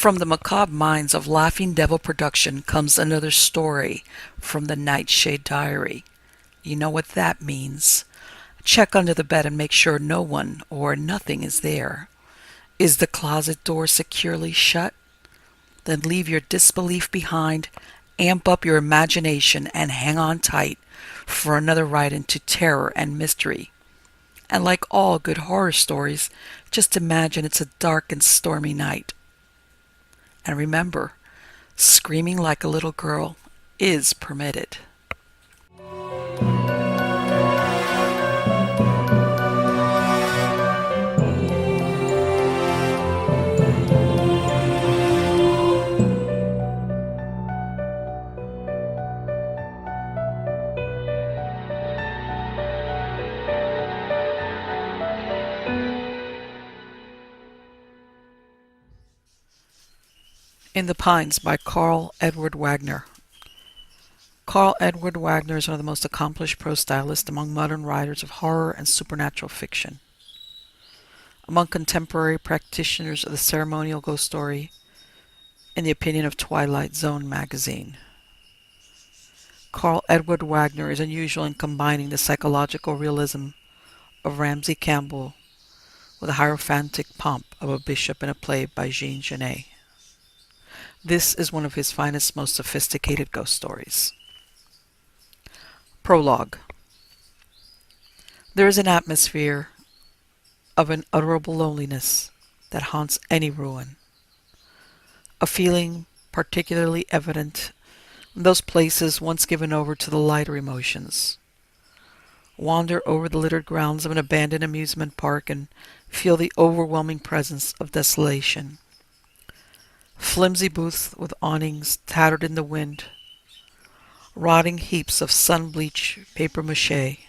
From the macabre minds of Laughing Devil Production comes another story from the Nightshade Diary. You know what that means. Check under the bed and make sure no one or nothing is there. Is the closet door securely shut? Then leave your disbelief behind, amp up your imagination, and hang on tight for another ride into terror and mystery. And like all good horror stories, just imagine it's a dark and stormy night. And remember, screaming like a little girl is permitted. In the Pines by Karl Edward Wagner. Karl Edward Wagner is one of the most accomplished prose stylists among modern writers of horror and supernatural fiction. Among contemporary practitioners of the ceremonial ghost story, in the opinion of Twilight Zone magazine. Karl Edward Wagner is unusual in combining the psychological realism of Ramsey Campbell with the hierophantic pomp of a bishop in a play by Jean Genet. This is one of his finest, most sophisticated ghost stories. Prologue. There is an atmosphere of unutterable loneliness that haunts any ruin. A feeling particularly evident in those places once given over to the lighter emotions. Wander over the littered grounds of an abandoned amusement park and feel the overwhelming presence of desolation. Flimsy booths with awnings tattered in the wind, rotting heaps of sun-bleached papier-mâché,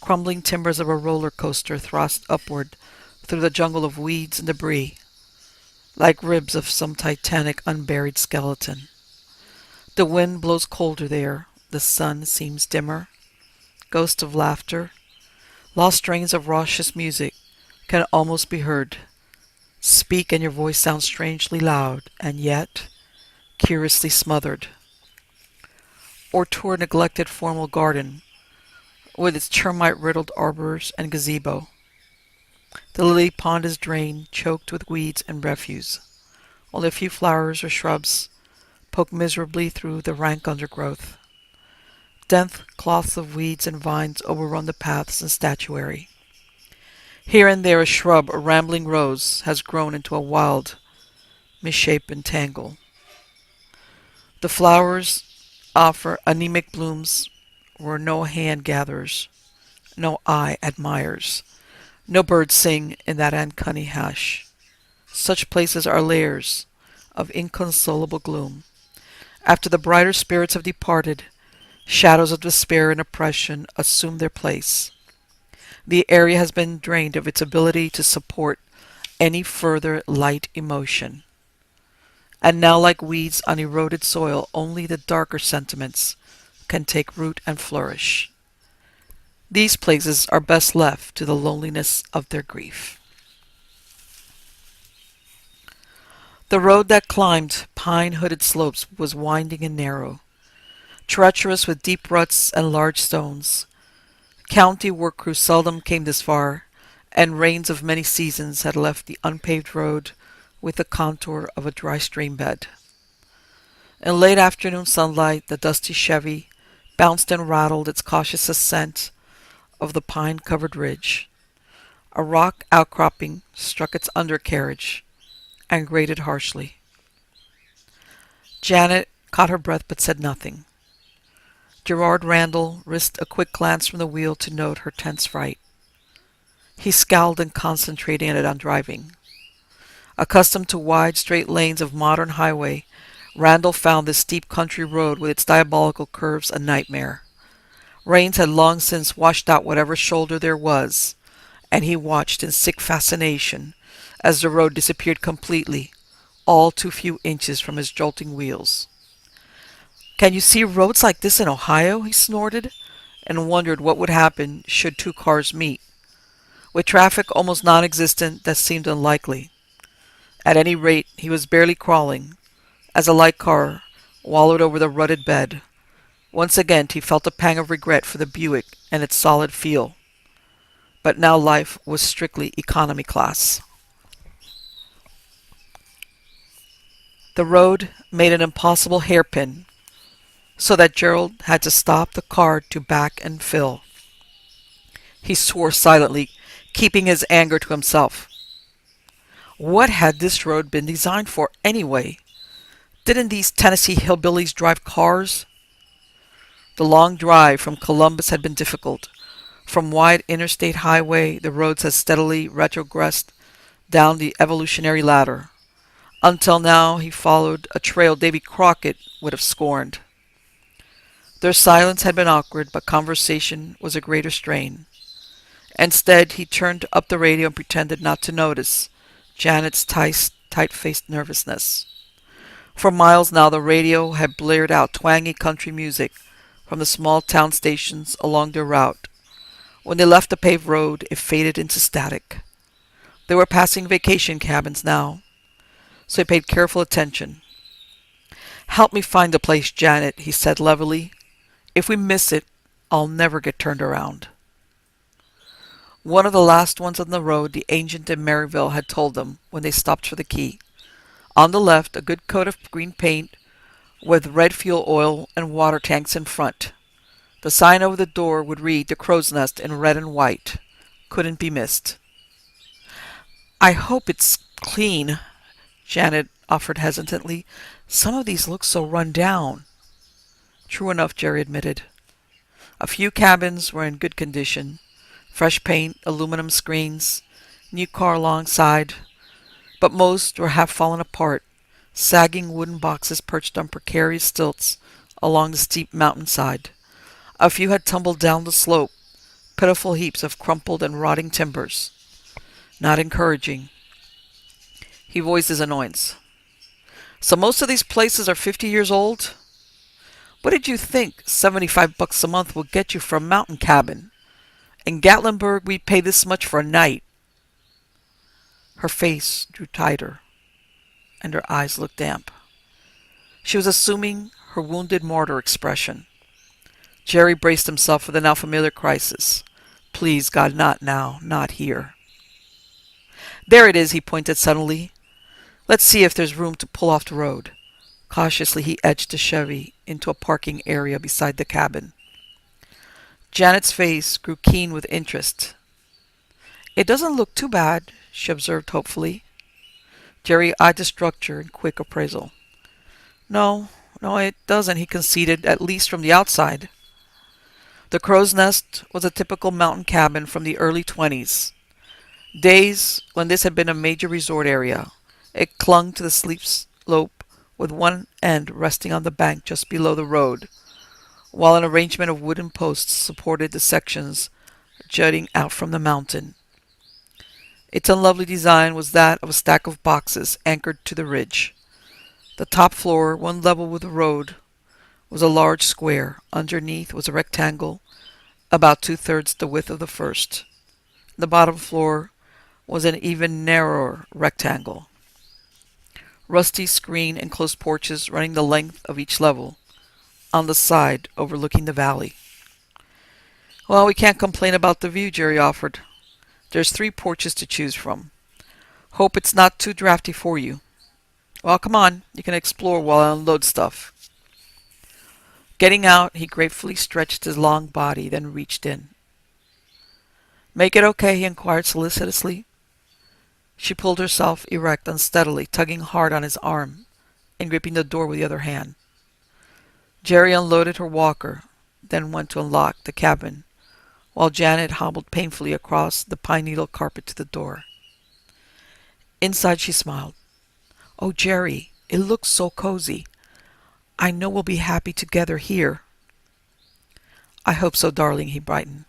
crumbling timbers of a roller coaster thrust upward through the jungle of weeds and debris, like ribs of some titanic unburied skeleton. The wind blows colder there, the sun seems dimmer, ghosts of laughter, lost strains of raucous music can almost be heard. Speak and your voice sounds strangely loud, and yet curiously smothered. Or tour a neglected formal garden, with its termite-riddled arbors and gazebo. The lily pond is drained, choked with weeds and refuse. Only a few flowers or shrubs poke miserably through the rank undergrowth. Dense cloths of weeds and vines overrun the paths and statuary. Here and there a shrub or rambling rose has grown into a wild, misshapen tangle. The flowers offer anemic blooms where no hand gathers, no eye admires, no birds sing in that uncanny hush. Such places are lairs of inconsolable gloom. After the brighter spirits have departed, shadows of despair and oppression assume their place. The area has been drained of its ability to support any further light emotion. And now, like weeds on eroded soil, only the darker sentiments can take root and flourish. These places are best left to the loneliness of their grief. The road that climbed pine-hooded slopes was winding and narrow, treacherous with deep ruts and large stones. County work crews seldom came this far, and rains of many seasons had left the unpaved road with the contour of a dry stream bed. In late afternoon sunlight, the dusty Chevy bounced and rattled its cautious ascent of the pine-covered ridge. A rock outcropping struck its undercarriage and grated harshly. Janet caught her breath but said nothing. Gerard Randall risked a quick glance from the wheel to note her tense fright. He scowled and concentrated on driving. Accustomed to wide, straight lanes of modern highway, Randall found this steep country road with its diabolical curves a nightmare. Rains had long since washed out whatever shoulder there was, and he watched in sick fascination as the road disappeared completely, all too few inches from his jolting wheels. "Can you see roads like this in Ohio?" he snorted, and wondered what would happen should two cars meet. With traffic almost non-existent, that seemed unlikely. At any rate, he was barely crawling, as a light car wallowed over the rutted bed. Once again he felt a pang of regret for the Buick and its solid feel. But now life was strictly economy class. The road made an impossible hairpin, so that Gerald had to stop the car to back and fill. He swore silently, keeping his anger to himself. What had this road been designed for anyway? Didn't these Tennessee hillbillies drive cars? The long drive from Columbus had been difficult. From wide interstate highway, the roads had steadily retrogressed down the evolutionary ladder. Until now, he followed a trail Davy Crockett would have scorned. Their silence had been awkward, but conversation was a greater strain. Instead, he turned up the radio and pretended not to notice Janet's tight-faced nervousness. For miles now, the radio had blared out twangy country music from the small town stations along their route. When they left the paved road, it faded into static. They were passing vacation cabins now, so he paid careful attention. "Help me find the place, Janet," he said levelly. "If we miss it, I'll never get turned around." One of the last ones on the road the agent in Maryville had told them when they stopped for the key. On the left, a good coat of green paint with red fuel oil and water tanks in front. The sign over the door would read "The Crow's Nest" in red and white. Couldn't be missed. "I hope it's clean," Janet offered hesitantly. "Some of these look so run down." True enough, Jerry admitted. A few cabins were in good condition. Fresh paint, aluminum screens, new car alongside. But most were half fallen apart, sagging wooden boxes perched on precarious stilts along the steep mountainside. A few had tumbled down the slope, pitiful heaps of crumpled and rotting timbers. Not encouraging. He voiced his annoyance. "So most of these places are 50 years old? What did you think $75 a month will get you for a mountain cabin? In Gatlinburg, we pay this much for a night." Her face drew tighter, and her eyes looked damp. She was assuming her wounded martyr expression. Jerry braced himself for the now familiar crisis. "Please, God, not now, not here." "There it is," he pointed suddenly. "Let's see if there's room to pull off the road." Cautiously, he edged the Chevy into a parking area beside the cabin. Janet's face grew keen with interest. "It doesn't look too bad," she observed hopefully. Jerry eyed the structure in quick appraisal. No, it doesn't," he conceded, "at least from the outside." The Crow's Nest was a typical mountain cabin from the early 20s. Days when this had been a major resort area. It clung to the steep slope with one end resting on the bank just below the road, while an arrangement of wooden posts supported the sections jutting out from the mountain. Its unlovely design was that of a stack of boxes anchored to the ridge. The top floor, one level with the road, was a large square. Underneath was a rectangle, about 2/3 the width of the first. The bottom floor was an even narrower rectangle. Rusty screen enclosed porches running the length of each level, on the side overlooking the valley. "Well, we can't complain about the view," Jerry offered. "There's 3 porches to choose from. Hope it's not too drafty for you. Well, come on, you can explore while I unload stuff." Getting out, he gratefully stretched his long body, then reached in. "Make it okay?" he inquired solicitously. She pulled herself erect unsteadily, tugging hard on his arm and gripping the door with the other hand. Jerry unloaded her walker, then went to unlock the cabin, while Janet hobbled painfully across the pine needle carpet to the door. Inside she smiled. "Oh, Jerry, it looks so cozy. I know we'll be happy together here." "I hope so, darling," he brightened.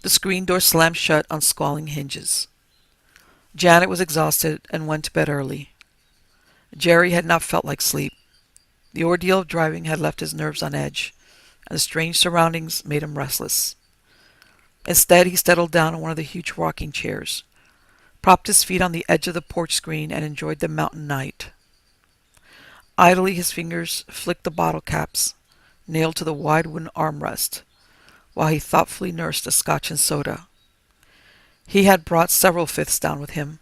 The screen door slammed shut on squalling hinges. Janet was exhausted and went to bed early. Jerry had not felt like sleep. The ordeal of driving had left his nerves on edge, and the strange surroundings made him restless. Instead, he settled down in one of the huge rocking chairs, propped his feet on the edge of the porch screen, and enjoyed the mountain night. Idly his fingers flicked the bottle caps, nailed to the wide wooden armrest, while he thoughtfully nursed a scotch and soda. He had brought several fifths down with him.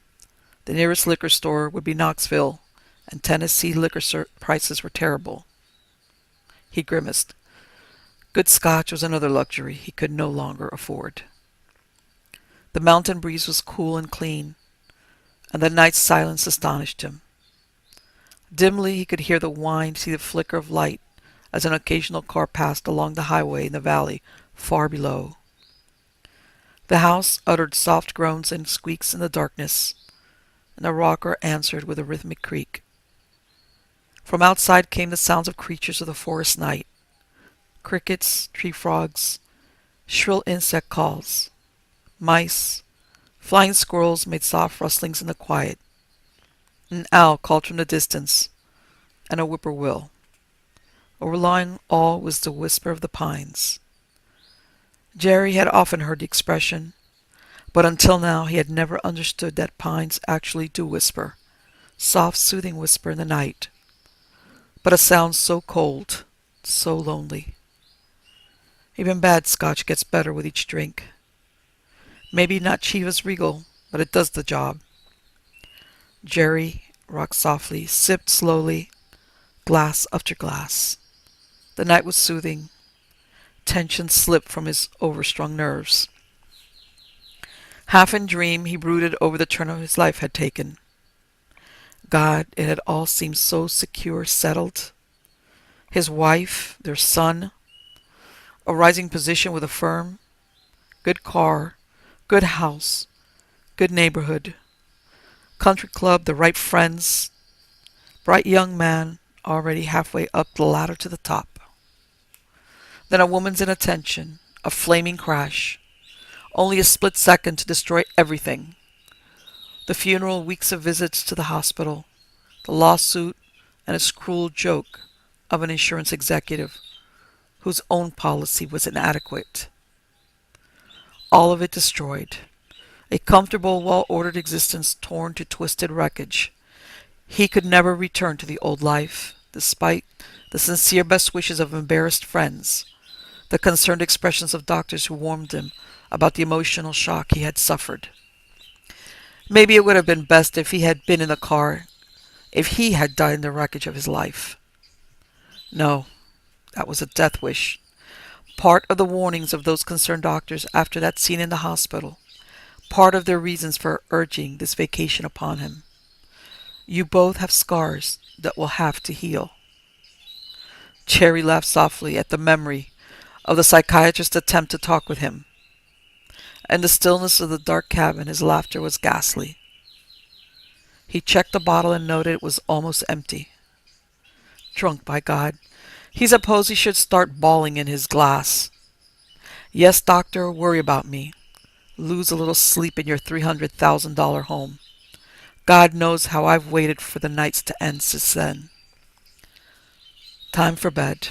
The nearest liquor store would be Knoxville, and Tennessee liquor prices were terrible. He grimaced. Good scotch was another luxury he could no longer afford. The mountain breeze was cool and clean, and the night's silence astonished him. Dimly he could hear the whine, see the flicker of light as an occasional car passed along the highway in the valley far below. The house uttered soft groans and squeaks in the darkness, and the rocker answered with a rhythmic creak. From outside came the sounds of creatures of the forest night: crickets, tree frogs, shrill insect calls. Mice, flying squirrels made soft rustlings in the quiet. An owl called from the distance, and a whippoorwill. Overlying all was the whisper of the pines. Jerry had often heard the expression, but until now he had never understood that pines actually do whisper, soft, soothing whisper in the night, but a sound so cold, so lonely. Even bad scotch gets better with each drink. Maybe not Chivas Regal, but it does the job. Jerry rocked softly, sipped slowly, glass after glass. The night was soothing. Tension slipped from his overstrung nerves. Half in dream, he brooded over the turn his life had taken. God, it had all seemed so secure, settled. His wife, their son, a rising position with a firm, good car, good house, good neighborhood, country club, the right friends, bright young man already halfway up the ladder to the top. Then a woman's inattention, a flaming crash, only a split second to destroy everything. The funeral, weeks of visits to the hospital, the lawsuit, and his cruel joke of an insurance executive whose own policy was inadequate. All of it destroyed. A comfortable, well-ordered existence torn to twisted wreckage. He could never return to the old life, despite the sincere best wishes of embarrassed friends, the concerned expressions of doctors who warned him about the emotional shock he had suffered. Maybe it would have been best if he had been in the car, if he had died in the wreckage of his life. No, that was a death wish. Part of the warnings of those concerned doctors after that scene in the hospital. Part of their reasons for urging this vacation upon him. You both have scars that will have to heal. Cherry laughed softly at the memory of the psychiatrist's attempt to talk with him. In the stillness of the dark cabin, his laughter was ghastly. He checked the bottle and noted it was almost empty. Drunk, by God. He supposed he should start bawling in his glass. Yes, doctor, worry about me. Lose a little sleep in your $300,000 home. God knows how I've waited for the nights to end since then. Time for bed.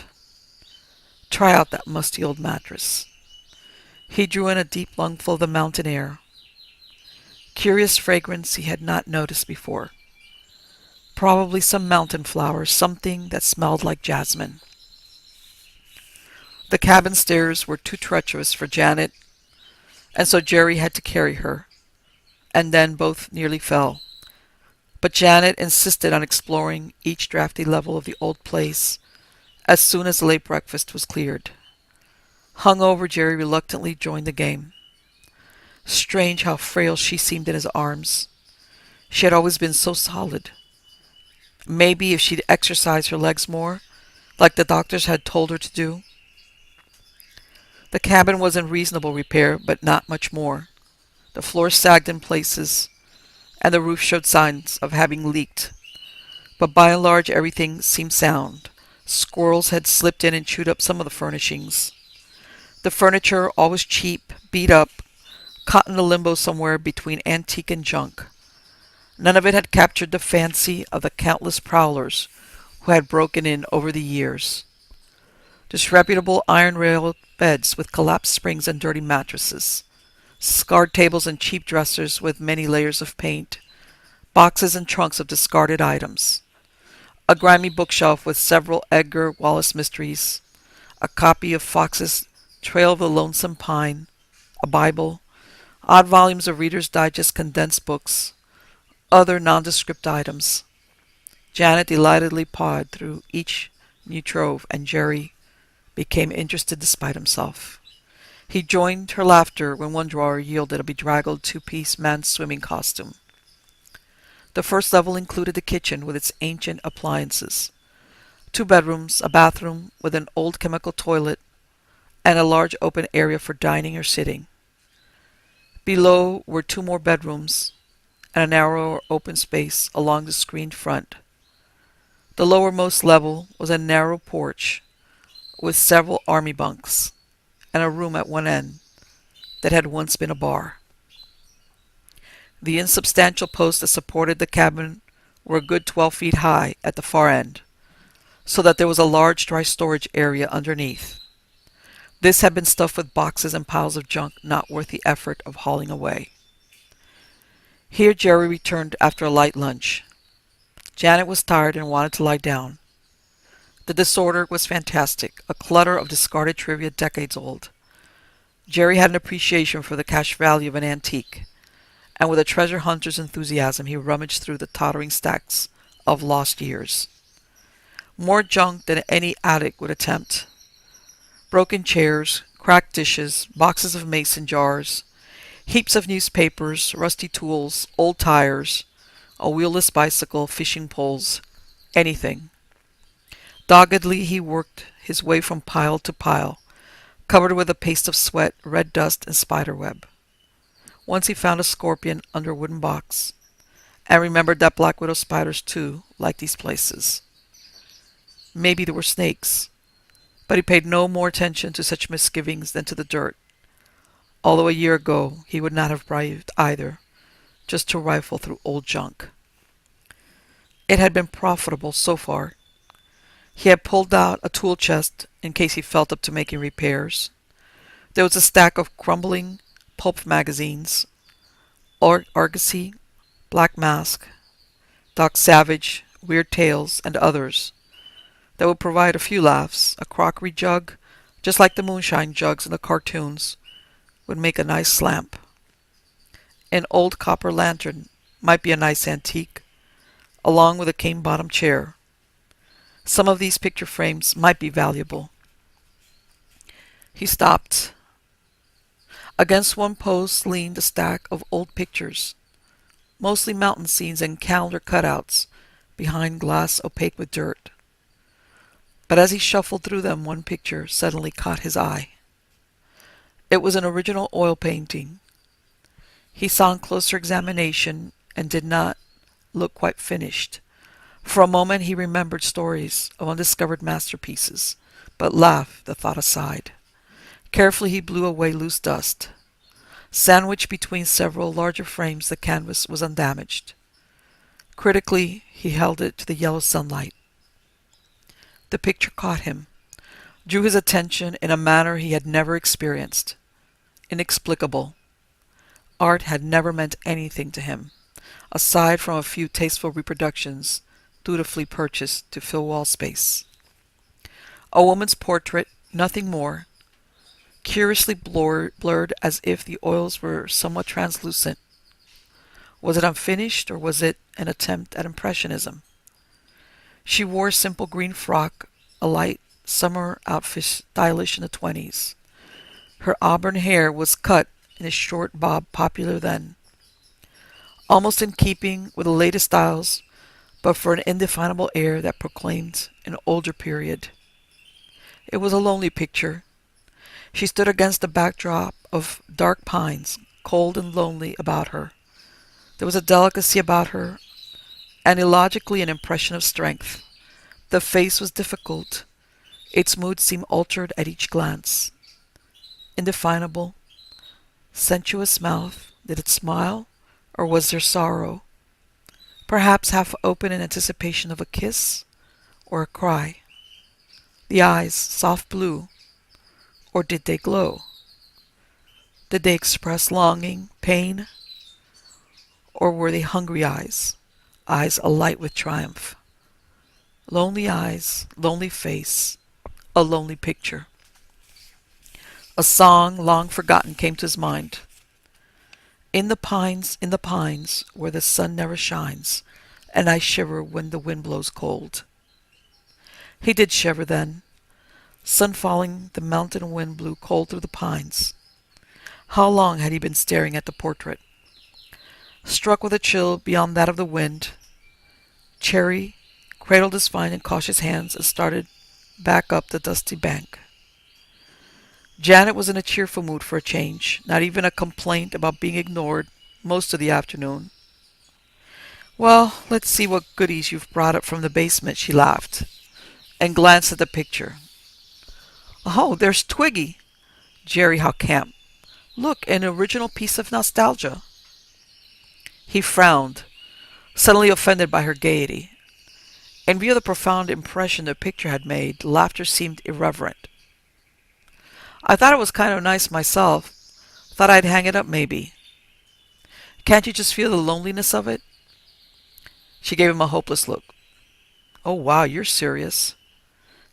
Try out that musty old mattress. He drew in a deep lungful of the mountain air. Curious fragrance he had not noticed before. Probably some mountain flower, something that smelled like jasmine. The cabin stairs were too treacherous for Janet, and so Jerry had to carry her, and then both nearly fell. But Janet insisted on exploring each drafty level of the old place as soon as the late breakfast was cleared. Hungover, Jerry reluctantly joined the game. Strange how frail she seemed in his arms. She had always been so solid. Maybe if she'd exercise her legs more, like the doctors had told her to do. The cabin was in reasonable repair, but not much more. The floor sagged in places, and the roof showed signs of having leaked. But by and large, everything seemed sound. Squirrels had slipped in and chewed up some of the furnishings. The furniture, always cheap, beat up, caught in a limbo somewhere between antique and junk. None of it had captured the fancy of the countless prowlers who had broken in over the years. Disreputable iron-railed beds with collapsed springs and dirty mattresses. Scarred tables and cheap dressers with many layers of paint, boxes and trunks of discarded items, a grimy bookshelf with several Edgar Wallace mysteries, a copy of Fox's Trail of the Lonesome Pine, a Bible, odd volumes of Reader's Digest condensed books, other nondescript items. Janet delightedly pawed through each new trove, and Jerry became interested despite himself. He joined her laughter when one drawer yielded a bedraggled two-piece man's swimming costume. The first level included the kitchen with its ancient appliances, two bedrooms, a bathroom with an old chemical toilet, and a large open area for dining or sitting. Below were two more bedrooms and a narrower open space along the screened front. The lowermost level was a narrow porch with several army bunks and a room at one end that had once been a bar. The insubstantial posts that supported the cabin were a good 12 feet high at the far end, so that there was a large dry storage area underneath. This had been stuffed with boxes and piles of junk not worth the effort of hauling away. Here Jerry returned after a light lunch. Janet was tired and wanted to lie down. The disorder was fantastic, a clutter of discarded trivia decades old. Jerry had an appreciation for the cash value of an antique, and with a treasure hunter's enthusiasm he rummaged through the tottering stacks of lost years. More junk than any attic would attempt. Broken chairs, cracked dishes, boxes of mason jars, heaps of newspapers, rusty tools, old tires, a wheelless bicycle, fishing poles, anything. Doggedly he worked his way from pile to pile, covered with a paste of sweat, red dust, and spiderweb. Once he found a scorpion under a wooden box, and remembered that black widow spiders, too, liked these places. Maybe there were snakes, but he paid no more attention to such misgivings than to the dirt, although a year ago he would not have braved either, just to rifle through old junk. It had been profitable so far. He had pulled out a tool chest in case he felt up to making repairs. There was a stack of crumbling pulp magazines, Argosy, Black Mask, Doc Savage, Weird Tales, and others that would provide a few laughs. A crockery jug, just like the moonshine jugs in the cartoons, would make a nice lamp. An old copper lantern might be a nice antique, along with a cane-bottomed chair. Some of these picture frames might be valuable. He stopped. Against one post leaned a stack of old pictures, mostly mountain scenes and calendar cutouts behind glass opaque with dirt. But as he shuffled through them, one picture suddenly caught his eye. It was an original oil painting. He saw on closer examination and did not look quite finished. For a moment he remembered stories of undiscovered masterpieces, but laughed the thought aside. Carefully he blew away loose dust. Sandwiched between several larger frames, the canvas was undamaged. Critically, he held it to the yellow sunlight. The picture caught him, drew his attention in a manner he had never experienced. Inexplicable. Art had never meant anything to him, aside from a few tasteful reproductions dutifully purchased to fill wall space. A woman's portrait, nothing more, curiously blurred as if the oils were somewhat translucent. Was it unfinished, or was it an attempt at impressionism? She wore a simple green frock, a light summer outfit stylish in the 20s. Her auburn hair was cut in a short bob popular then, almost in keeping with the latest styles, but for an indefinable air that proclaimed an older period. It was a lonely picture. She stood against a backdrop of dark pines, cold and lonely about her. There was a delicacy about her, and illogically an impression of strength. The face was difficult. Its mood seemed altered at each glance. Indefinable, sensuous mouth. Did it smile, or was there sorrow? Perhaps half open in anticipation of a kiss or a cry. The eyes, soft blue, or did they glow? Did they express longing, pain, or were they hungry eyes, eyes alight with triumph? Lonely eyes, lonely face, a lonely picture. A song long forgotten came to his mind. In the pines, where the sun never shines, and I shiver when the wind blows cold. He did shiver then. Sun falling, the mountain wind blew cold through the pines. How long had he been staring at the portrait? Struck with a chill beyond that of the wind, Cherry cradled his fine and cautious hands and started back up the dusty bank. Janet was in a cheerful mood for a change, not even a complaint about being ignored most of the afternoon. Well, let's see what goodies you've brought up from the basement, she laughed, and glanced at the picture. Oh, there's Twiggy. Jerry, how camp. Look, an original piece of nostalgia. He frowned, suddenly offended by her gaiety. In view of the profound impression the picture had made, laughter seemed irreverent. I thought it was kind of nice myself. Thought I'd hang it up maybe. Can't you just feel the loneliness of it? She gave him a hopeless look. Oh, wow, you're serious.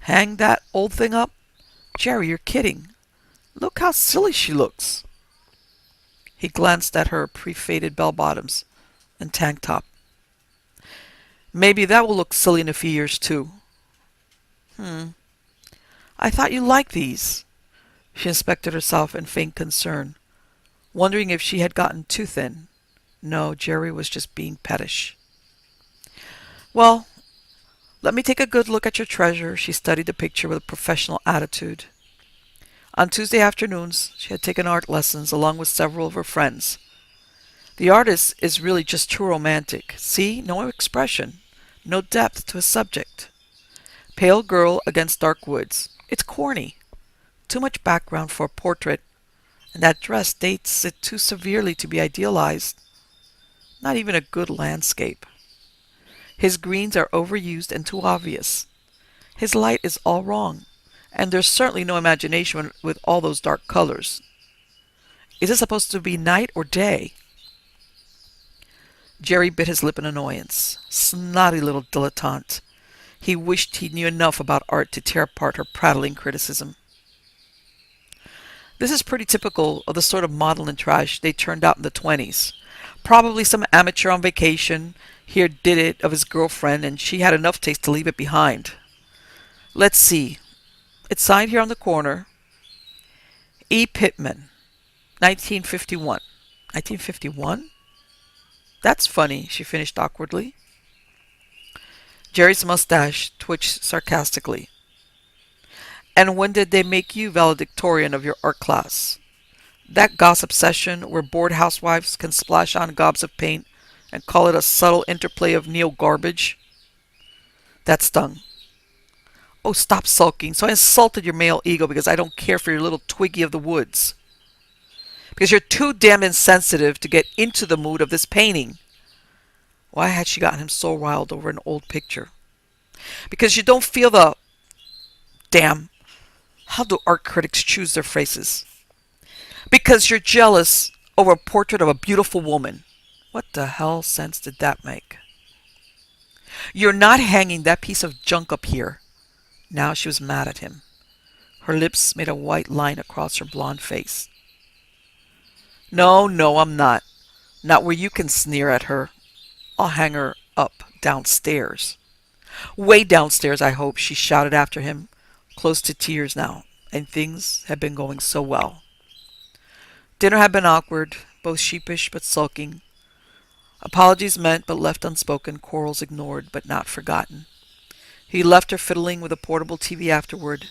Hang that old thing up? Jerry, you're kidding. Look how silly she looks. He glanced at her pre-faded bell-bottoms and tank top. Maybe that will look silly in a few years, too. I thought you liked these. She inspected herself in faint concern, wondering if she had gotten too thin. No, Jerry was just being pettish. Well, let me take a good look at your treasure. She studied the picture with a professional attitude. On Tuesday afternoons, she had taken art lessons along with several of her friends. The artist is really just too romantic. See? No expression. No depth to his subject. Pale girl against dark woods. It's corny. Too much background for a portrait, and that dress dates it too severely to be idealized. Not even a good landscape. His greens are overused and too obvious. His light is all wrong, and there's certainly no imagination with all those dark colors. Is it supposed to be night or day? Jerry bit his lip in annoyance. Snotty little dilettante. He wished he knew enough about art to tear apart her prattling criticism. This is pretty typical of the sort of maudlin trash they turned out in the 20s. Probably some amateur on vacation here did it of his girlfriend, and she had enough taste to leave it behind. Let's see. It's signed here on the corner. E. Pittman, 1951. 1951? That's funny, she finished awkwardly. Jerry's mustache twitched sarcastically. And when did they make you valedictorian of your art class? That gossip session where bored housewives can splash on gobs of paint and call it a subtle interplay of neo-garbage? That stung. Oh, stop sulking. So I insulted your male ego because I don't care for your little Twiggy of the woods. Because you're too damn insensitive to get into the mood of this painting. Why had she gotten him so riled over an old picture? Because you don't feel the... Damn. How do art critics choose their phrases? Because you're jealous over a portrait of a beautiful woman. What the hell sense did that make? You're not hanging that piece of junk up here. Now she was mad at him. Her lips made a white line across her blonde face. No, I'm not. Not where you can sneer at her. I'll hang her up downstairs. Way downstairs, I hope, she shouted after him, close to tears now, and things had been going so well. Dinner had been awkward, both sheepish but sulking. Apologies meant but left unspoken, quarrels ignored but not forgotten. He left her fiddling with a portable TV afterward,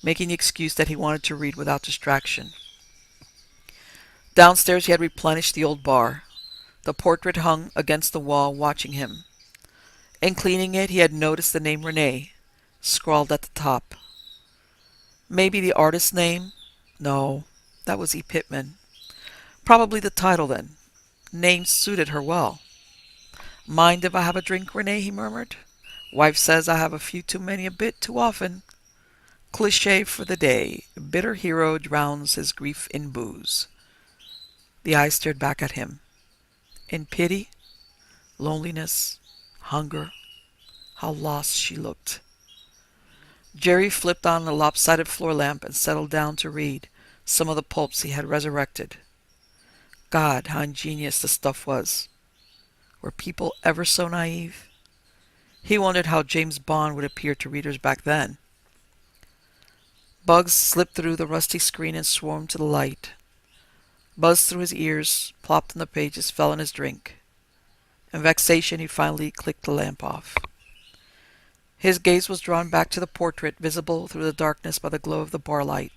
making the excuse that he wanted to read without distraction. Downstairs he had replenished the old bar. The portrait hung against the wall, watching him. In cleaning it, he had noticed the name Renee, scrawled at the top. Maybe the artist's name? No, that was E. Pittman. Probably the title, then. Name suited her well. Mind if I have a drink, Renee? He murmured. Wife says I have a few too many a bit too often. Cliché for the day. Bitter hero drowns his grief in booze. The eyes stared back at him. In pity, loneliness, hunger. How lost she looked. Jerry flipped on the lopsided floor lamp and settled down to read some of the pulps he had resurrected. God, how ingenious the stuff was. Were people ever so naive? He wondered how James Bond would appear to readers back then. Bugs slipped through the rusty screen and swarmed to the light. Buzzed through his ears, plopped on the pages, fell in his drink. In vexation, he finally clicked the lamp off. His gaze was drawn back to the portrait, visible through the darkness by the glow of the bar light.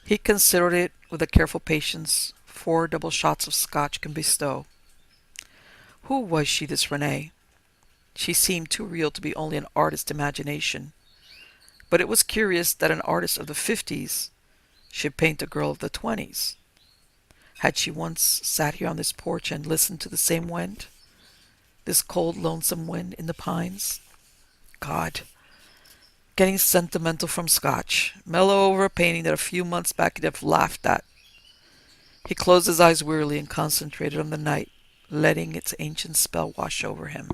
He considered it with the careful patience 4 double shots of scotch can bestow. Who was she, this Renee? She seemed too real to be only an artist's imagination. But it was curious that an artist of the 50s should paint a girl of the 20s. Had she once sat here on this porch and listened to the same wind? This cold, lonesome wind in the pines? God. Getting sentimental from scotch. Mellow over a painting that a few months back he'd have laughed at. He closed his eyes wearily and concentrated on the night, letting its ancient spell wash over him.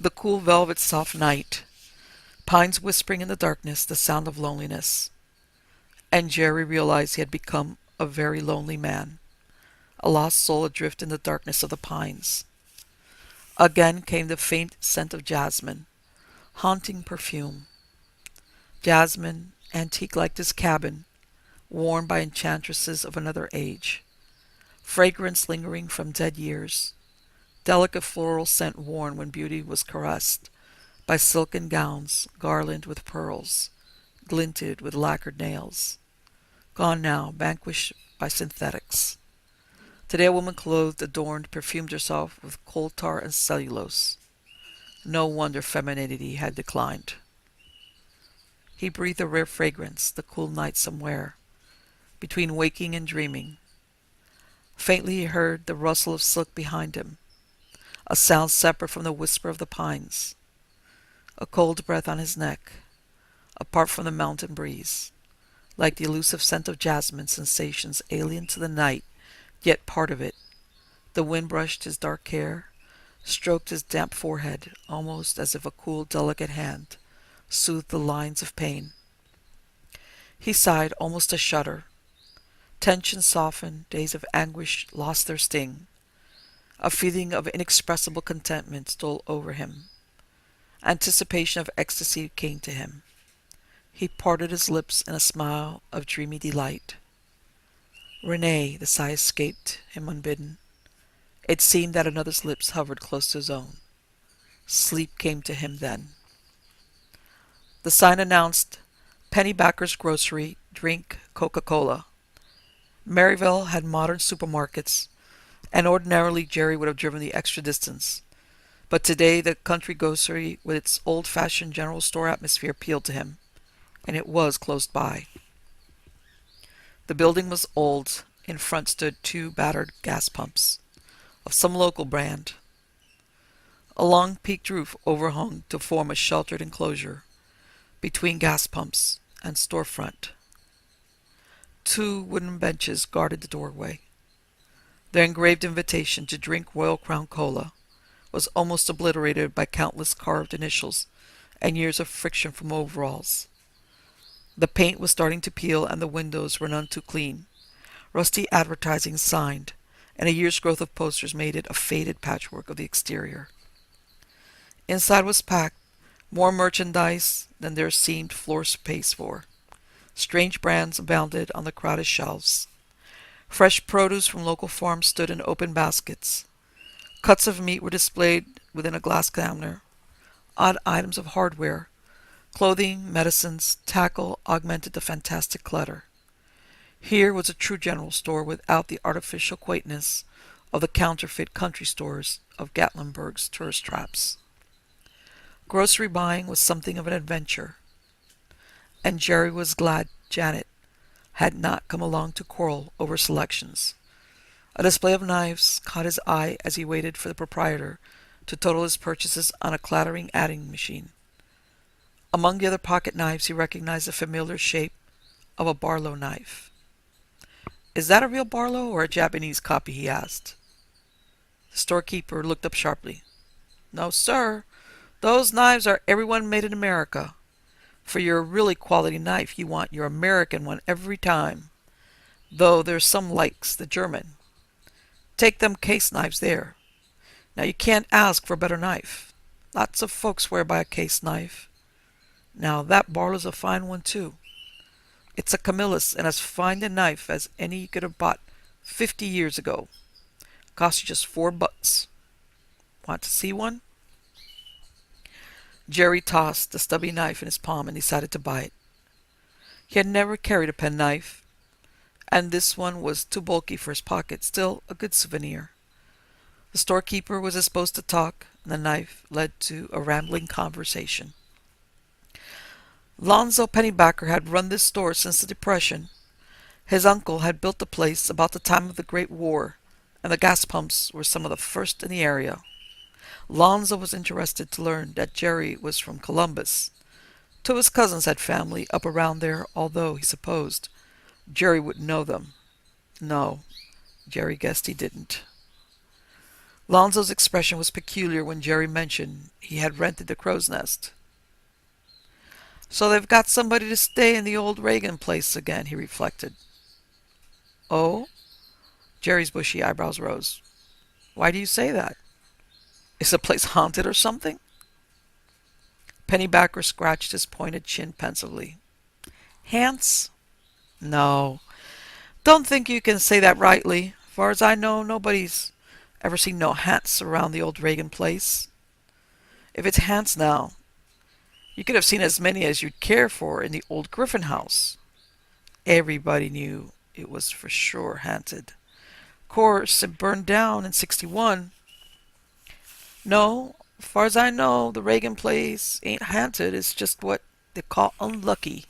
The cool velvet soft night. Pines whispering in the darkness, the sound of loneliness. And Jerry realized he had become a very lonely man, a lost soul adrift in the darkness of the pines. Again came the faint scent of jasmine, haunting perfume. Jasmine, antique like this cabin, worn by enchantresses of another age. Fragrance lingering from dead years. Delicate floral scent worn when beauty was caressed by silken gowns garlanded with pearls, glinted with lacquered nails. Gone now, vanquished by synthetics. Today a woman clothed, adorned, perfumed herself with coal tar and cellulose. No wonder femininity had declined. He breathed a rare fragrance, the cool night somewhere, between waking and dreaming. Faintly he heard the rustle of silk behind him, a sound separate from the whisper of the pines. A cold breath on his neck, apart from the mountain breeze, like the elusive scent of jasmine, sensations alien to the night, yet part of it. The wind brushed his dark hair, stroked his damp forehead, almost as if a cool, delicate hand soothed the lines of pain. He sighed, almost a shudder. Tension softened, days of anguish lost their sting. A feeling of inexpressible contentment stole over him. Anticipation of ecstasy came to him. He parted his lips in a smile of dreamy delight. Renee, the sigh escaped him unbidden. It seemed that another's lips hovered close to his own. Sleep came to him then. The sign announced Pennybaker's Grocery, drink Coca-Cola. Maryville had modern supermarkets, and ordinarily Jerry would have driven the extra distance. But today the country grocery with its old-fashioned general store atmosphere appealed to him, and it was close by. The building was old. In front stood 2 battered gas pumps, of some local brand. A long peaked roof overhung to form a sheltered enclosure between gas pumps and storefront. 2 wooden benches guarded the doorway. Their engraved invitation to drink Royal Crown Cola was almost obliterated by countless carved initials and years of friction from overalls. The paint was starting to peel and the windows were none too clean. Rusty advertising signed, and a year's growth of posters made it a faded patchwork of the exterior. Inside was packed, more merchandise than there seemed floor space for. Strange brands abounded on the crowded shelves. Fresh produce from local farms stood in open baskets. Cuts of meat were displayed within a glass counter. Odd items of hardware, clothing, medicines, tackle augmented the fantastic clutter. Here was a true general store without the artificial quaintness of the counterfeit country stores of Gatlinburg's tourist traps. Grocery buying was something of an adventure, and Jerry was glad Janet had not come along to quarrel over selections. A display of knives caught his eye as he waited for the proprietor to total his purchases on a clattering adding machine. Among the other pocket knives he recognized the familiar shape of a Barlow knife. Is that a real Barlow or a Japanese copy? He asked. The storekeeper looked up sharply. No, sir. Those knives are every one made in America. For your really quality knife, you want your American one every time. Though there's some likes the German. Take them case knives there. Now you can't ask for a better knife. Lots of folks swear by a case knife. Now that Barlow's a fine one too. It's a Camillus and as fine a knife as any you could have bought 50 years ago. Cost you just $4. Want to see one? Jerry tossed the stubby knife in his palm and decided to buy it. He had never carried a penknife, and this one was too bulky for his pocket, still a good souvenir. The storekeeper was disposed to talk, and the knife led to a rambling conversation. Lonzo Pennybacker had run this store since the Depression. His uncle had built the place about the time of the Great War, and the gas pumps were some of the first in the area. Lonzo was interested to learn that Jerry was from Columbus. Two of his cousins had family up around there, although he supposed Jerry would know them. No, Jerry guessed he didn't. Lonzo's expression was peculiar when Jerry mentioned he had rented the Crow's Nest. So they've got somebody to stay in the old Reagan place again, he reflected. Oh? Jerry's bushy eyebrows rose. Why do you say that? Is the place haunted or something? Pennybacker scratched his pointed chin pensively. Hants? No. Don't think you can say that rightly. Far as I know, nobody's ever seen no hants around the old Reagan place. If it's hants now, you could have seen as many as you'd care for in the old Griffin house. Everybody knew it was for sure haunted. Course, it burned down in '61. No, as far as I know, the Reagan place ain't haunted. It's just what they call unlucky.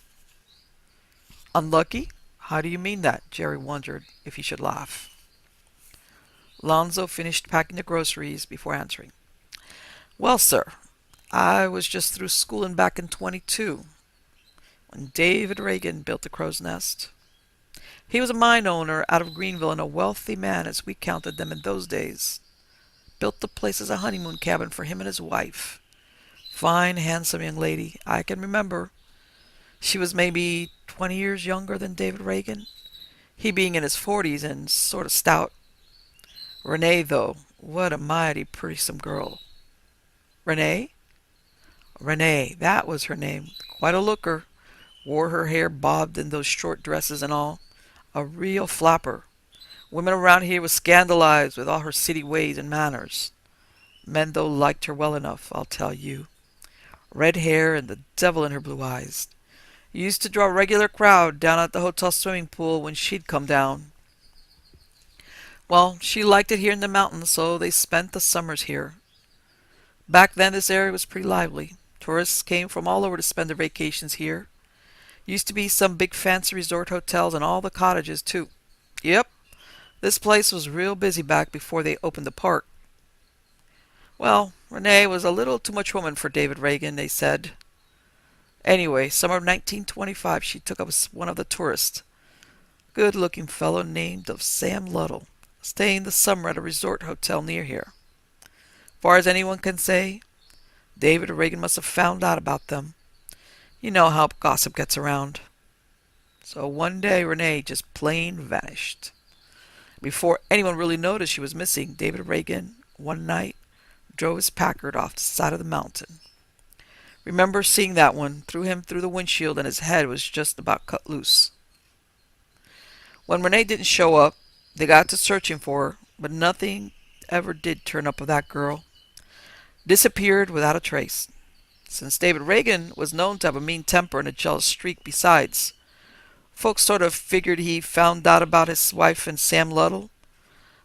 Unlucky? How do you mean that? Jerry wondered if he should laugh. Lonzo finished packing the groceries before answering. Well, sir, I was just through schooling back in '22 when David Reagan built the Crow's Nest. He was a mine owner out of Greenville and a wealthy man as we counted them in those days. Built the place as a honeymoon cabin for him and his wife. Fine, handsome young lady, I can remember. She was maybe 20 years younger than David Reagan, he being in his 40s and sort of stout. Renee, though, what a mighty pretty-some girl. Renee? Renee, that was her name. Quite a looker. Wore her hair bobbed in those short dresses and all. A real flapper. Women around here was scandalized with all her city ways and manners. Men, though, liked her well enough, I'll tell you. Red hair and the devil in her blue eyes. Used to draw a regular crowd down at the hotel swimming pool when she'd come down. Well, she liked it here in the mountains, so they spent the summers here. Back then, this area was pretty lively. Tourists came from all over to spend their vacations here. Used to be some big fancy resort hotels and all the cottages, too. Yep, this place was real busy back before they opened the park. Well, Renee was a little too much woman for David Reagan, they said. Anyway, summer of 1925, she took up as one of the tourists. Good-looking fellow named of Sam Luddle, staying the summer at a resort hotel near here. Far as anyone can say, David Reagan must have found out about them. You know how gossip gets around. So one day, Renee just plain vanished. Before anyone really noticed she was missing, David Reagan, one night, drove his Packard off the side of the mountain. Remember seeing that one, threw him through the windshield and his head was just about cut loose. When Renee didn't show up, they got to searching for her, but nothing ever did turn up with that girl. Disappeared without a trace. Since David Reagan was known to have a mean temper and a jealous streak besides, folks sort of figured he found out about his wife and Sam Luddle,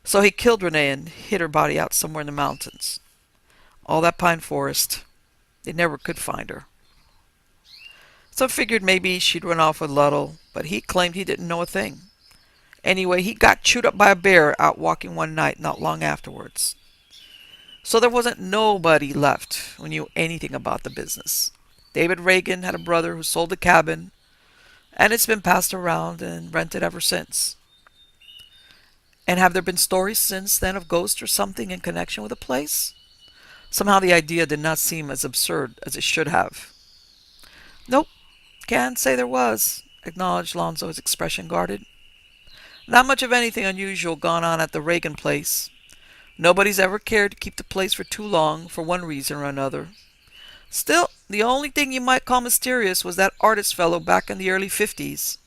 so he killed Renee and hid her body out somewhere in the mountains. All that pine forest. They never could find her. Some figured maybe she'd run off with Luddle, but he claimed he didn't know a thing. Anyway, he got chewed up by a bear out walking one night not long afterwards. So there wasn't nobody left who knew anything about the business. David Reagan had a brother who sold the cabin, and it's been passed around and rented ever since. And have there been stories since then of ghosts or something in connection with the place? Somehow the idea did not seem as absurd as it should have. Nope, can't say there was, acknowledged Lonzo, his expression guarded. Not much of anything unusual gone on at the Reagan place. Nobody's ever cared to keep the place for too long, for one reason or another. Still, the only thing you might call mysterious was that artist fellow back in the early 50s.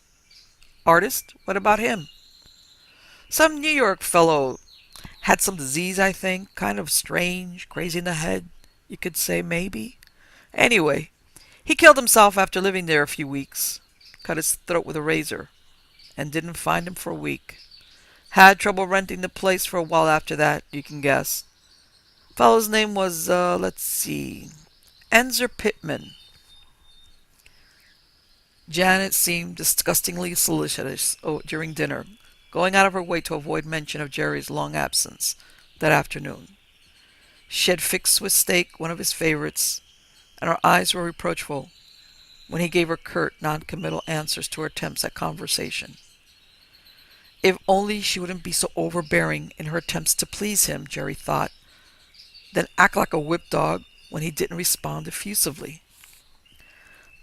Artist? What about him? Some New York fellow. Had some disease, I think. Kind of strange, crazy in the head, you could say, maybe. Anyway, he killed himself after living there a few weeks. Cut his throat with a razor. And didn't find him for a week. Had trouble renting the place for a while after that, you can guess. Fellow's name was, let's see, Enzer Pittman. Janet seemed disgustingly solicitous during dinner, going out of her way to avoid mention of Jerry's long absence that afternoon. She had fixed with steak one of his favorites, and her eyes were reproachful when he gave her curt, non-committal answers to her attempts at conversation. If only she wouldn't be so overbearing in her attempts to please him, Jerry thought, then act like a whipped dog when he didn't respond effusively.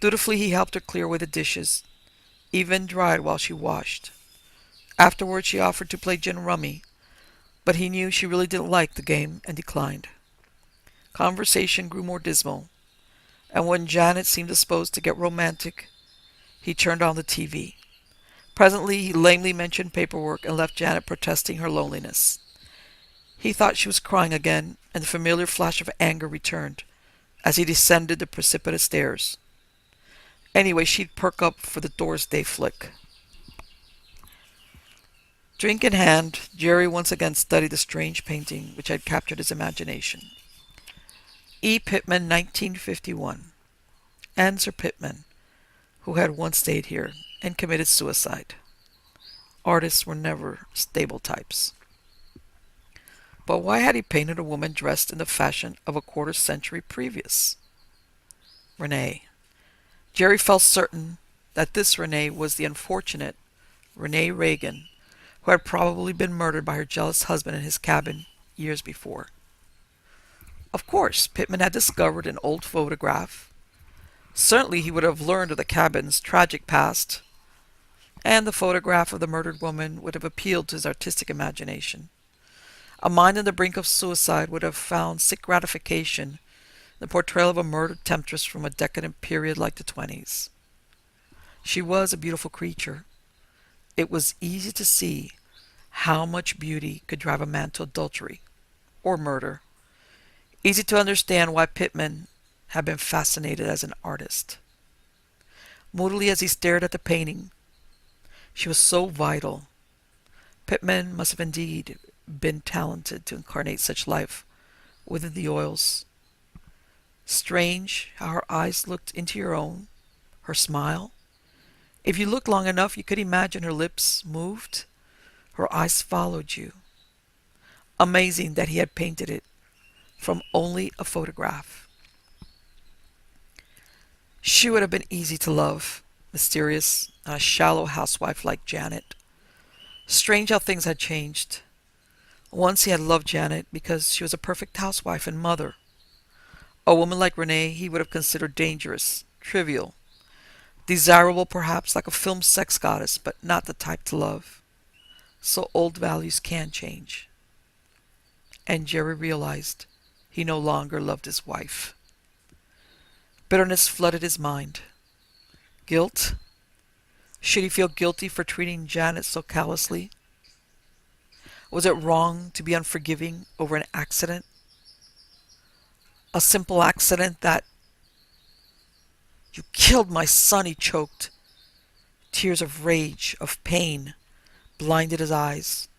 Dutifully he helped her clear away the dishes, even dried while she washed. Afterwards she offered to play gin rummy, but he knew she really didn't like the game and declined. Conversation grew more dismal, and when Janet seemed disposed to get romantic, he turned on the TV. Presently he lamely mentioned paperwork and left Janet protesting her loneliness. He thought she was crying again, and the familiar flash of anger returned as he descended the precipitous stairs. Anyway, she'd perk up for the Doors Day flick. Drink in hand, Jerry once again studied the strange painting which had captured his imagination. E. Pittman, 1951. Enzer Pittman, who had once stayed here and committed suicide. Artists were never stable types. But why had he painted a woman dressed in the fashion of a quarter century previous? Renee. Jerry felt certain that this Renee was the unfortunate Renee Reagan, who had probably been murdered by her jealous husband in his cabin years before. Of course, Pittman had discovered an old photograph. Certainly he would have learned of the cabin's tragic past, and the photograph of the murdered woman would have appealed to his artistic imagination. A mind on the brink of suicide would have found sick gratification in the portrayal of a murdered temptress from a decadent period like the 20s. She was a beautiful creature. It was easy to see how much beauty could drive a man to adultery or murder. Easy to understand why Pittman had been fascinated as an artist. Moodily as he stared at the painting, she was so vital. Pittman must have indeed been talented to incarnate such life within the oils. Strange how her eyes looked into your own, her smile. If you looked long enough, you could imagine her lips moved, her eyes followed you. Amazing that he had painted it from only a photograph. She would have been easy to love, mysterious, a shallow housewife like Janet. Strange how things had changed. Once he had loved Janet because she was a perfect housewife and mother. A woman like Renee he would have considered dangerous, trivial, desirable perhaps like a film sex goddess, but not the type to love. So old values can change. And Jerry realized he no longer loved his wife. Bitterness flooded his mind. Guilt? Should he feel guilty for treating Janet so callously? Was it wrong to be unforgiving over an accident? A simple accident that... "You killed my son," he choked. Tears of rage, of pain, blinded his eyes.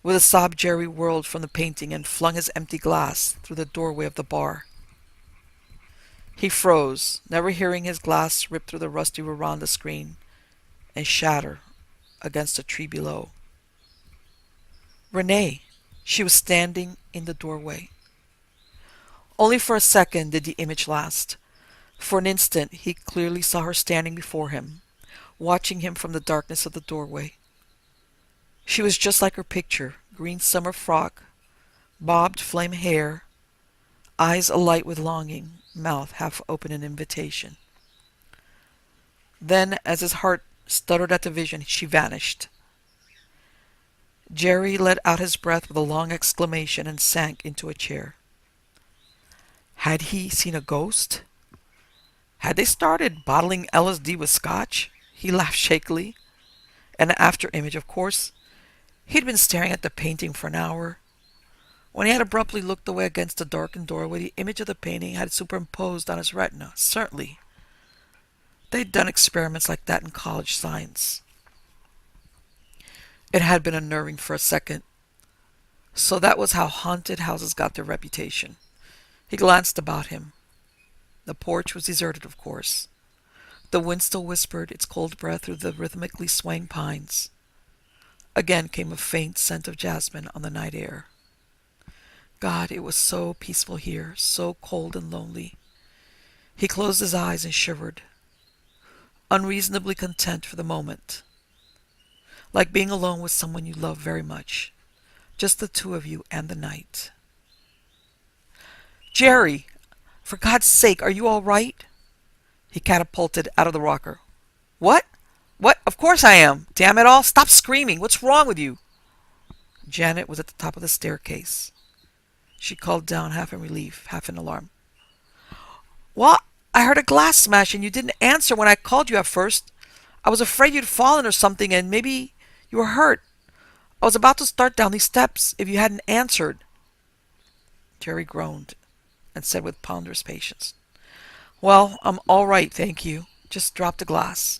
With a sob, Jerry whirled from the painting and flung his empty glass through the doorway of the bar. He froze, never hearing his glass rip through the rusty veranda screen and shatter against a tree below. Renee. She was standing in the doorway. Only for a second did the image last. For an instant he clearly saw her standing before him, watching him from the darkness of the doorway. She was just like her picture, green summer frock, bobbed flame hair, eyes alight with longing, mouth half open in invitation. Then, as his heart stuttered at the vision, she vanished. Jerry let out his breath with a long exclamation and sank into a chair. Had he seen a ghost? Had they started bottling LSD with scotch? He laughed shakily. An after image, of course. He'd been staring at the painting for an hour. When he had abruptly looked away against the darkened doorway, the image of the painting had superimposed on his retina. Certainly. They'd done experiments like that in college science. It had been unnerving for a second. So that was how haunted houses got their reputation. He glanced about him. The porch was deserted, of course. The wind still whispered its cold breath through the rhythmically swaying pines. Again came a faint scent of jasmine on the night air. God, it was so peaceful here, so cold and lonely. He closed his eyes and shivered, unreasonably content for the moment. Like being alone with someone you love very much. Just the two of you and the night. Jerry! For God's sake, are you all right? He catapulted out of the rocker. What? What? Of course I am. Damn it all. Stop screaming. What's wrong with you? Janet was at the top of the staircase. She called down, half in relief, half in alarm. Well, I heard a glass smash and you didn't answer when I called you at first. I was afraid you'd fallen or something and maybe you were hurt. I was about to start down these steps if you hadn't answered. Jerry groaned and said with ponderous patience, Well, I'm all right, thank you. Just dropped a glass.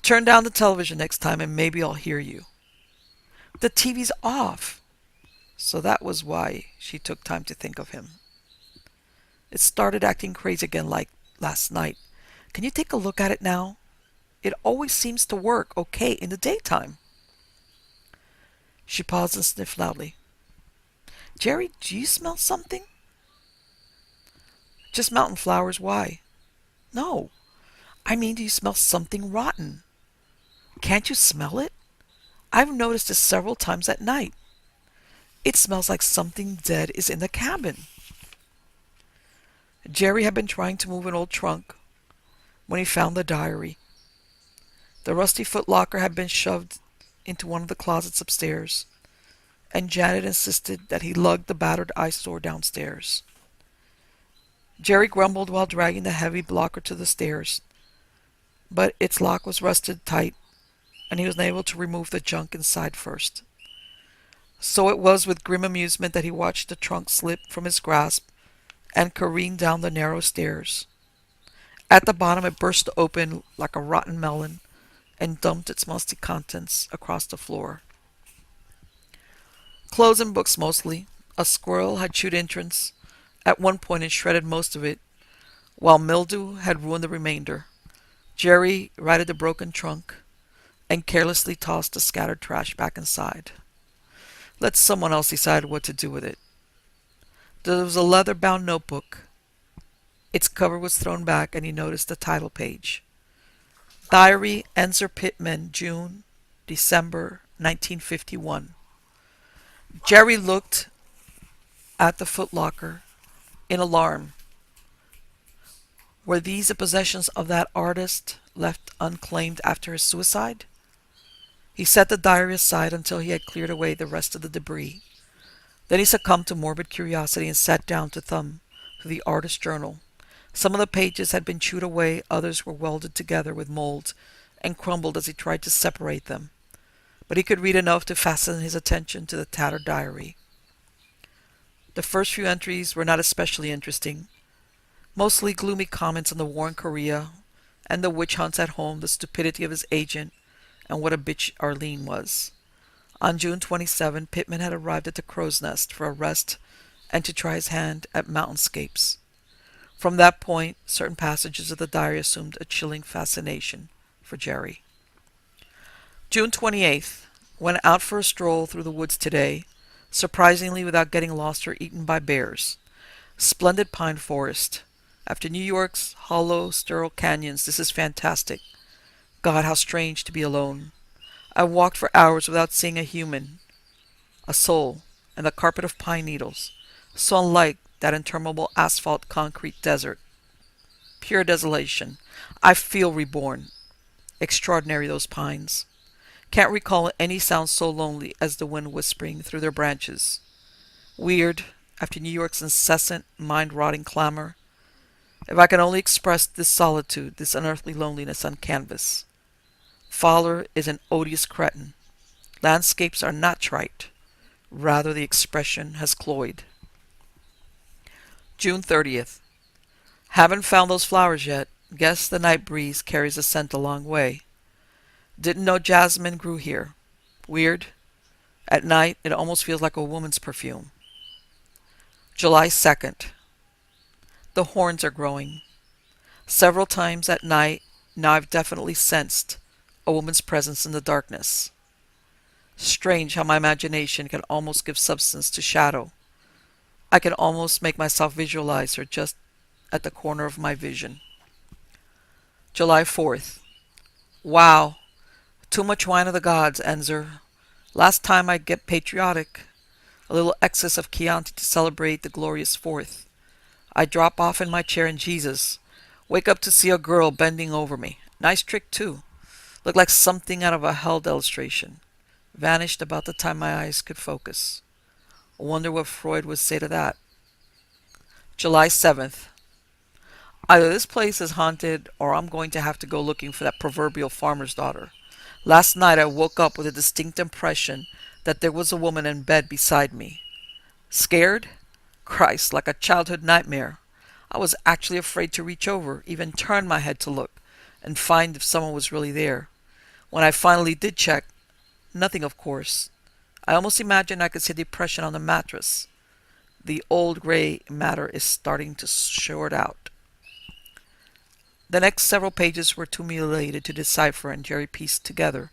Turn down the television next time and maybe I'll hear you. The TV's off. So that was why she took time to think of him. It started acting crazy again like last night. Can you take a look at it now? It always seems to work okay in the daytime. She paused and sniffed loudly. Jerry, do you smell something? Just mountain flowers, why? No. I mean, do you smell something rotten? Can't you smell it? I've noticed it several times at night. It smells like something dead is in the cabin. Jerry had been trying to move an old trunk when he found the diary. The rusty footlocker had been shoved into one of the closets upstairs, and Janet insisted that he lug the battered eyesore downstairs. Jerry grumbled while dragging the heavy blocker to the stairs, but its lock was rusted tight, and he was unable to remove the junk inside first. So it was with grim amusement that he watched the trunk slip from his grasp and careen down the narrow stairs. At the bottom it burst open like a rotten melon and dumped its musty contents across the floor. Clothes and books mostly. A squirrel had chewed entrance at one point and shredded most of it, while mildew had ruined the remainder. Jerry righted the broken trunk and carelessly tossed the scattered trash back inside. Let someone else decide what to do with it. There was a leather-bound notebook. Its cover was thrown back, and he noticed the title page. Diary, Enzer Pittman, June, December, 1951. Jerry looked at the footlocker in alarm. Were these the possessions of that artist left unclaimed after his suicide? He set the diary aside until he had cleared away the rest of the debris. Then he succumbed to morbid curiosity and sat down to thumb through the artist's journal. Some of the pages had been chewed away, others were welded together with mold and crumbled as he tried to separate them. But he could read enough to fasten his attention to the tattered diary. The first few entries were not especially interesting. Mostly gloomy comments on the war in Korea and the witch hunts at home, the stupidity of his agent, and what a bitch Arlene was. On June 27, Pittman had arrived at the Crow's Nest for a rest and to try his hand at mountainscapes. From that point, certain passages of the diary assumed a chilling fascination for Jerry. June 28th. Went out for a stroll through the woods today, surprisingly without getting lost or eaten by bears. Splendid pine forest. After New York's hollow, sterile canyons, this is fantastic. God, how strange to be alone. I walked for hours without seeing a human, a soul, and the carpet of pine needles, so unlike that interminable asphalt concrete desert. Pure desolation. I feel reborn. Extraordinary, those pines. Can't recall any sound so lonely as the wind whispering through their branches. Weird, after New York's incessant, mind-rotting clamor. If I can only express this solitude, this unearthly loneliness on canvas. Fowler is an odious cretin. Landscapes are not trite. Rather, the expression has cloyed. June 30th. Haven't found those flowers yet. Guess the night breeze carries the scent a long way. Didn't know jasmine grew here. Weird. At night, it almost feels like a woman's perfume. July 2nd. The horns are growing. Several times at night, now I've definitely sensed a woman's presence in the darkness. Strange how my imagination can almost give substance to shadow. I can almost make myself visualize her just at the corner of my vision. July 4th. Wow. Too much wine of the gods, Enzer. Last time I get patriotic. A little excess of Chianti to celebrate the glorious 4th. I drop off in my chair in Jesus. Wake up to see a girl bending over me. Nice trick, too. Looked like something out of a Held illustration. Vanished about the time my eyes could focus. I wonder what Freud would say to that. July 7th. Either this place is haunted or I'm going to have to go looking for that proverbial farmer's daughter. Last night I woke up with a distinct impression that there was a woman in bed beside me. Scared? Christ, like a childhood nightmare. I was actually afraid to reach over, even turn my head to look, and find if someone was really there. When I finally did check, nothing of course. I almost imagined I could see depression on the mattress. The old gray matter is starting to short out. The next several pages were too mutilated to decipher and Jerry pieced together,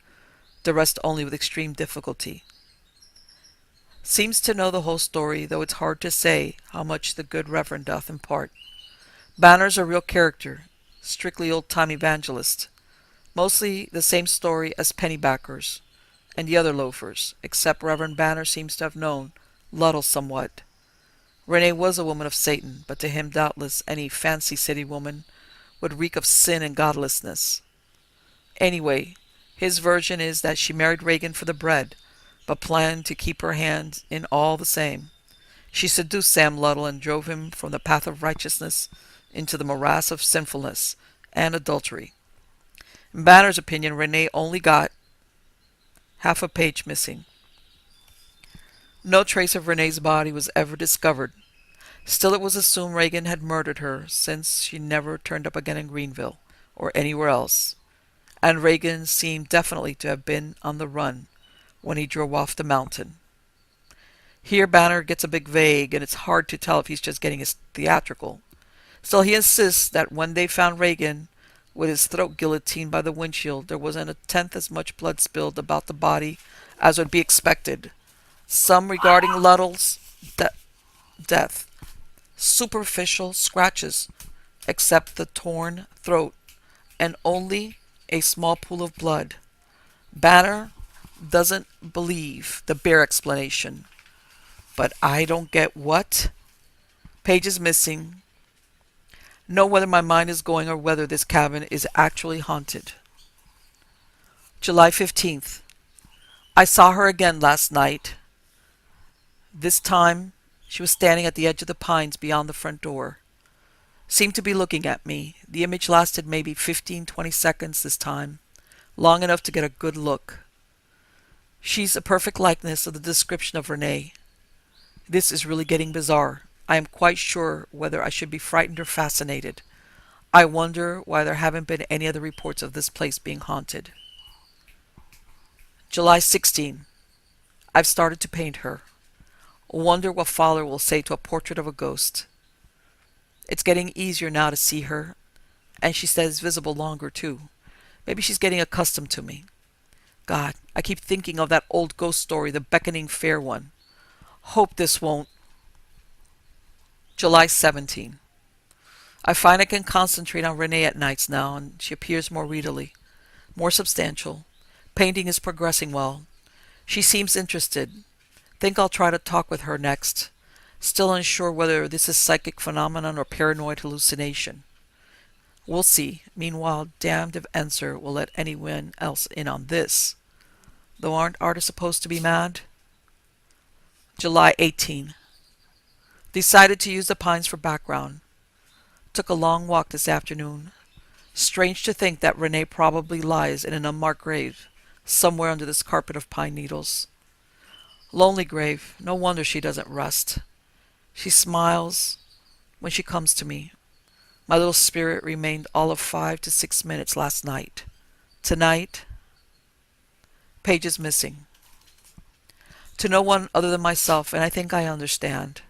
the rest only with extreme difficulty. Seems to know the whole story, though it's hard to say how much the good Reverend doth impart. Banner's a real character, strictly old-time evangelist. Mostly the same story as Pennybackers and the other loafers, except Reverend Banner seems to have known Luddle somewhat. Renee was a woman of Satan, but to him doubtless any fancy city woman would reek of sin and godlessness. Anyway, his version is that she married Reagan for the bread, but planned to keep her hand in all the same. She seduced Sam Luddle and drove him from the path of righteousness into the morass of sinfulness and adultery. In Banner's opinion, Renee only got half a page missing. No trace of Renee's body was ever discovered. Still, it was assumed Reagan had murdered her, since she never turned up again in Greenville or anywhere else, and Reagan seemed definitely to have been on the run when he drove off the mountain. Here Banner gets a bit vague, and it's hard to tell if he's just getting his theatrical. Still, he insists that when they found Reagan with his throat guillotined by the windshield, there wasn't a tenth as much blood spilled about the body as would be expected. Some regarding Luddle's death. Superficial scratches, except the torn throat, and only a small pool of blood. Banner doesn't believe the bare explanation. But I don't get what? Pages missing. Know whether my mind is going or whether this cabin is actually haunted. July 15th. I saw her again last night. This time, she was standing at the edge of the pines beyond the front door. Seemed to be looking at me. The image lasted maybe 15-20 seconds this time, long enough to get a good look. She's a perfect likeness of the description of Renee. This is really getting bizarre. I am quite sure whether I should be frightened or fascinated. I wonder why there haven't been any other reports of this place being haunted. July 16. I've started to paint her. Wonder what Fowler will say to a portrait of a ghost. It's getting easier now to see her, and she stays visible longer too. Maybe she's getting accustomed to me. God, I keep thinking of that old ghost story, the beckoning fair one. Hope this won't. July 17. I find I can concentrate on Renee at nights now, and she appears more readily, more substantial. Painting is progressing well. She seems interested. Think I'll try to talk with her next. Still unsure whether this is psychic phenomenon or paranoid hallucination. We'll see. Meanwhile, damned if Enser will let anyone else in on this. Though aren't artists supposed to be mad? July 18. Decided to use the pines for background. Took a long walk this afternoon. Strange to think that Renee probably lies in an unmarked grave, somewhere under this carpet of pine needles. Lonely grave, no wonder she doesn't rest. She smiles when she comes to me. My little spirit remained all of 5 to 6 minutes last night. Tonight, pages missing. To no one other than myself, and I think I understand.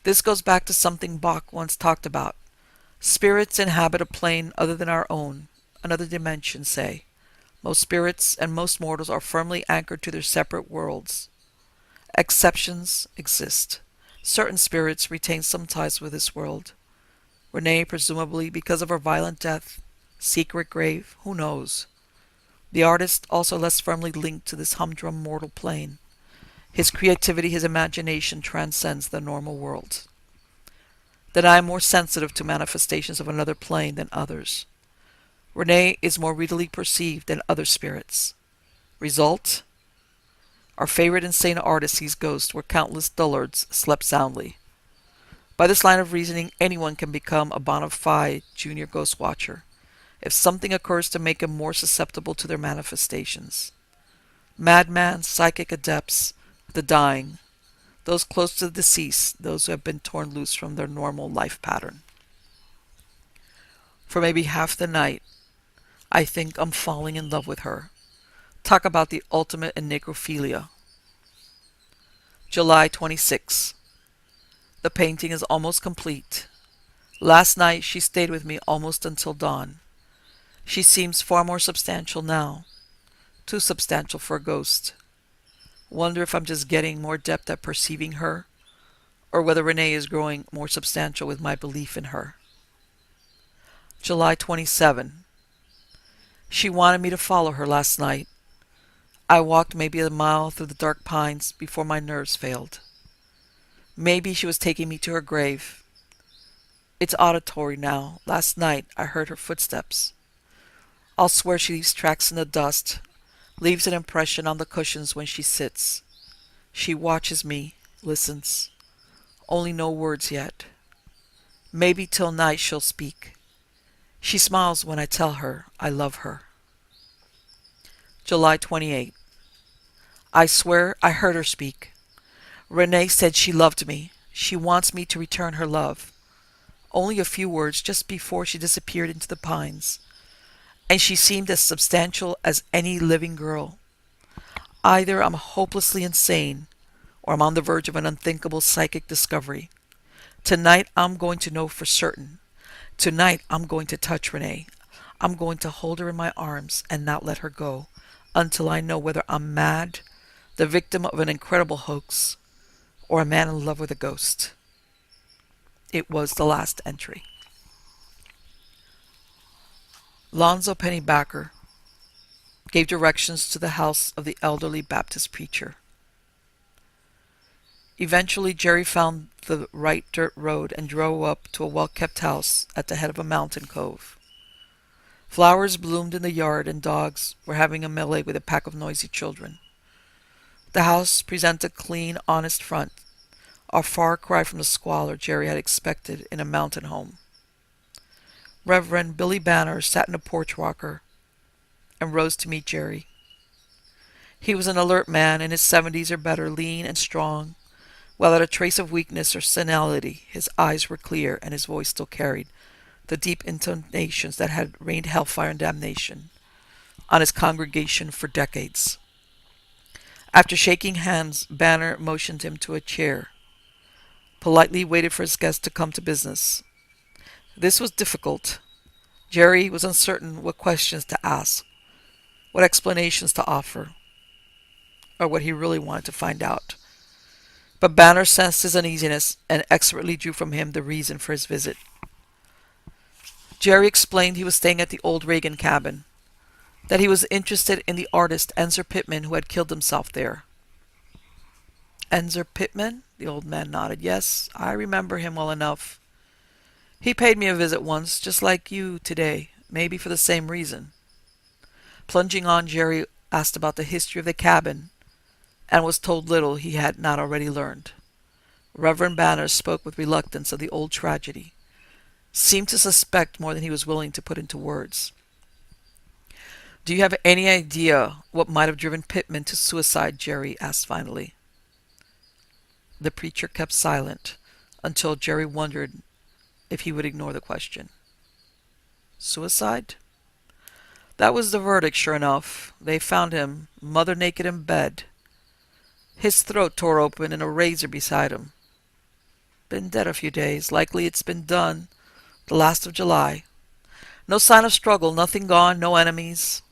This goes back to something Bach once talked about. Spirits inhabit a plane other than our own, another dimension, say. Most spirits and most mortals are firmly anchored to their separate worlds. Exceptions exist. Certain spirits retain some ties with this world. Renee, presumably because of her violent death, secret grave, who knows? The artist also less firmly linked to this humdrum mortal plane. His creativity, his imagination transcends the normal world. That I am more sensitive to manifestations of another plane than others. Renee is more readily perceived than other spirits. Result? Our favorite insane artist sees ghosts where countless dullards slept soundly. By this line of reasoning, anyone can become a bona fide junior ghost watcher if something occurs to make him more susceptible to their manifestations. Madman, psychic adepts, the dying, those close to the deceased, those who have been torn loose from their normal life pattern. For maybe half the night, I think I'm falling in love with her. Talk about the ultimate in necrophilia. July 26. The painting is almost complete. Last night she stayed with me almost until dawn. She seems far more substantial now. Too substantial for a ghost. Wonder if I'm just getting more depth at perceiving her, or whether Renee is growing more substantial with my belief in her. July 27. She wanted me to follow her last night. I walked maybe a mile through the dark pines before my nerves failed. Maybe she was taking me to her grave. It's auditory now. Last night I heard her footsteps. I'll swear she leaves tracks in the dust, leaves an impression on the cushions when she sits. She watches me, listens. Only no words yet. Maybe till night she'll speak. She smiles when I tell her I love her. July 28. I swear I heard her speak. Renee said she loved me. She wants me to return her love. Only a few words just before she disappeared into the pines. And she seemed as substantial as any living girl. Either I'm hopelessly insane, or I'm on the verge of an unthinkable psychic discovery. Tonight I'm going to know for certain. Tonight I'm going to touch Renee. I'm going to hold her in my arms and not let her go until I know whether I'm mad, the victim of an incredible hoax, or a man in love with a ghost. It was the last entry. Lonzo Pennybacker gave directions to the house of the elderly Baptist preacher. Eventually, Jerry found the right dirt road and drove up to a well-kept house at the head of a mountain cove. Flowers bloomed in the yard, and dogs were having a melee with a pack of noisy children. The house presented a clean, honest front, a far cry from the squalor Jerry had expected in a mountain home. Reverend Billy Banner sat in a porch rocker and rose to meet Jerry. He was an alert man in his 70s or better, lean and strong. Without a trace of weakness or senility, his eyes were clear and his voice still carried the deep intonations that had rained hellfire and damnation on his congregation for decades. After shaking hands, Banner motioned him to a chair, politely waited for his guest to come to business. This was difficult. Jerry was uncertain what questions to ask, what explanations to offer, or what he really wanted to find out. But Banner sensed his uneasiness and expertly drew from him the reason for his visit. Jerry explained he was staying at the old Reagan cabin. That he was interested in the artist Enzer Pittman who had killed himself there. Enzer Pittman? The old man nodded. Yes, I remember him well enough. He paid me a visit once, just like you today, maybe for the same reason. Plunging on, Jerry asked about the history of the cabin, and was told little he had not already learned. Reverend Banner spoke with reluctance of the old tragedy, seemed to suspect more than he was willing to put into words. Do you have any idea what might have driven Pittman to suicide? Jerry asked finally. The preacher kept silent until Jerry wondered if he would ignore the question. Suicide? That was the verdict, sure enough. They found him, mother naked in bed, his throat tore open and a razor beside him. Been dead a few days. Likely it's been done the last of July. No sign of struggle, nothing gone, no enemies.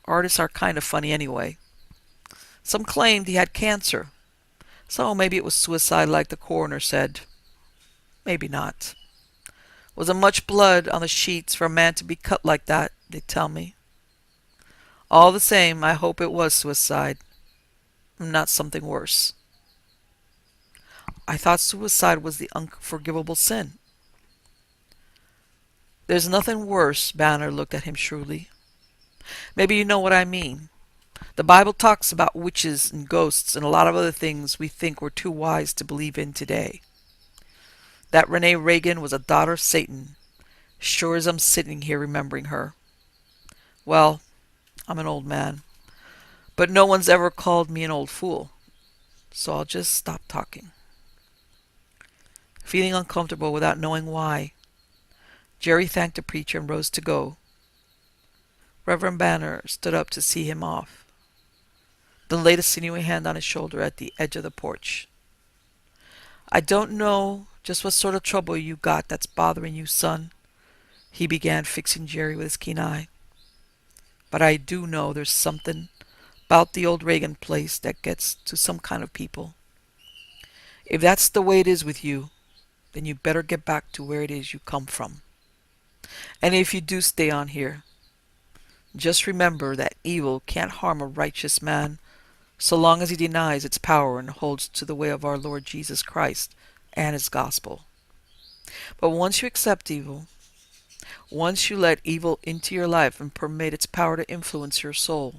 Artists are kind of funny anyway. Some claimed he had cancer. So maybe it was suicide like the coroner said. Maybe not. Wasn't much blood on the sheets for a man to be cut like that, they tell me. All the same, I hope it was suicide, not something worse. I thought suicide was the unforgivable sin. There's nothing worse. Banner looked at him shrewdly. Maybe you know what I mean. The Bible talks about witches and ghosts and a lot of other things we think we're too wise to believe in today. That Renee Reagan was a daughter of Satan, sure as I'm sitting here remembering her. Well, I'm an old man, but no one's ever called me an old fool, so I'll just stop talking. Feeling uncomfortable without knowing why, Jerry thanked the preacher and rose to go. Reverend Banner stood up to see him off, then laid a sinewy hand on his shoulder at the edge of the porch. I don't know just what sort of trouble you got that's bothering you, son, he began, fixing Jerry with his keen eye. But I do know there's something about the old Reagan place that gets to some kind of people. If that's the way it is with you, then you better get back to where it is you come from. And if you do stay on here, just remember that evil can't harm a righteous man so long as he denies its power and holds to the way of our Lord Jesus Christ and his gospel. But once you accept evil, once you let evil into your life and permit its power to influence your soul,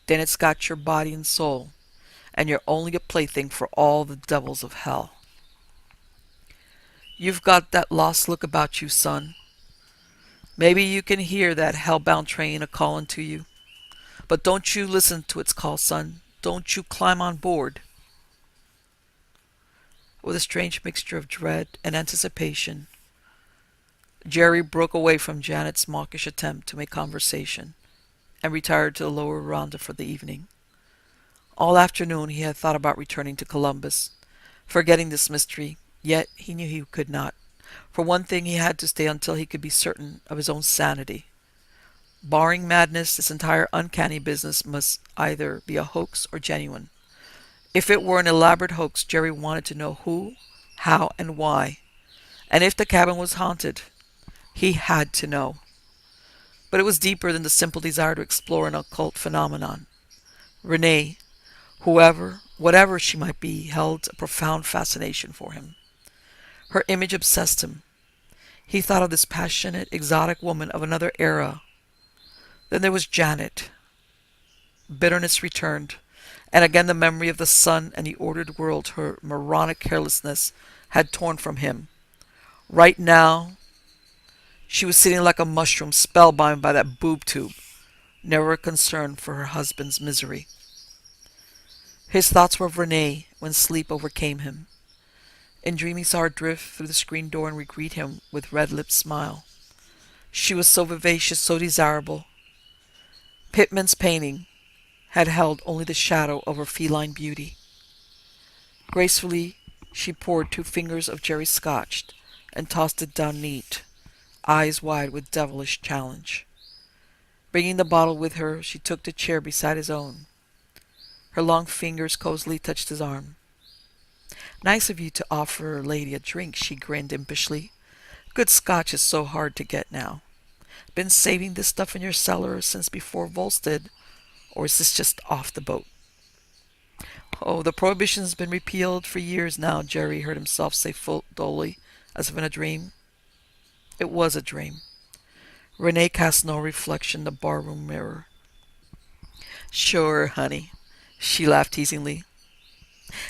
then it's got your body and soul, and you're only a plaything for all the devils of hell. You've got that lost look about you, son. Maybe you can hear that hell-bound train a-calling to you. But don't you listen to its call, son. Don't you climb on board. With a strange mixture of dread and anticipation, Jerry broke away from Janet's mawkish attempt to make conversation and retired to the lower veranda for the evening. All afternoon he had thought about returning to Columbus, forgetting this mystery, yet he knew he could not. For one thing, he had to stay until he could be certain of his own sanity. Barring madness, this entire uncanny business must either be a hoax or genuine. If it were an elaborate hoax, Jerry wanted to know who, how, and why. And if the cabin was haunted, he had to know. But it was deeper than the simple desire to explore an occult phenomenon. Renee, whoever, whatever she might be, held a profound fascination for him. Her image obsessed him. He thought of this passionate, exotic woman of another era. Then there was Janet. Bitterness returned, and again the memory of the sun and the ordered world her moronic carelessness had torn from him. Right now, she was sitting like a mushroom, spellbound by that boob tube, never a concern for her husband's misery. His thoughts were of Renee when sleep overcame him. In dream he saw her drift through the screen door and greet him with red-lipped smile. She was so vivacious, so desirable. Pittman's painting had held only the shadow of her feline beauty. Gracefully she poured 2 fingers of Jerry's scotch and tossed it down neat, eyes wide with devilish challenge. Bringing the bottle with her, she took the chair beside his own. Her long fingers cozily touched his arm. Nice of you to offer a lady a drink, she grinned impishly. Good scotch is so hard to get now. Been saving this stuff in your cellar since before Volstead, or is this just off the boat? Oh, the prohibition's been repealed for years now, Jerry heard himself say full dully, as if in a dream. It was a dream. Renee cast no reflection in the barroom mirror. Sure, honey. She laughed teasingly.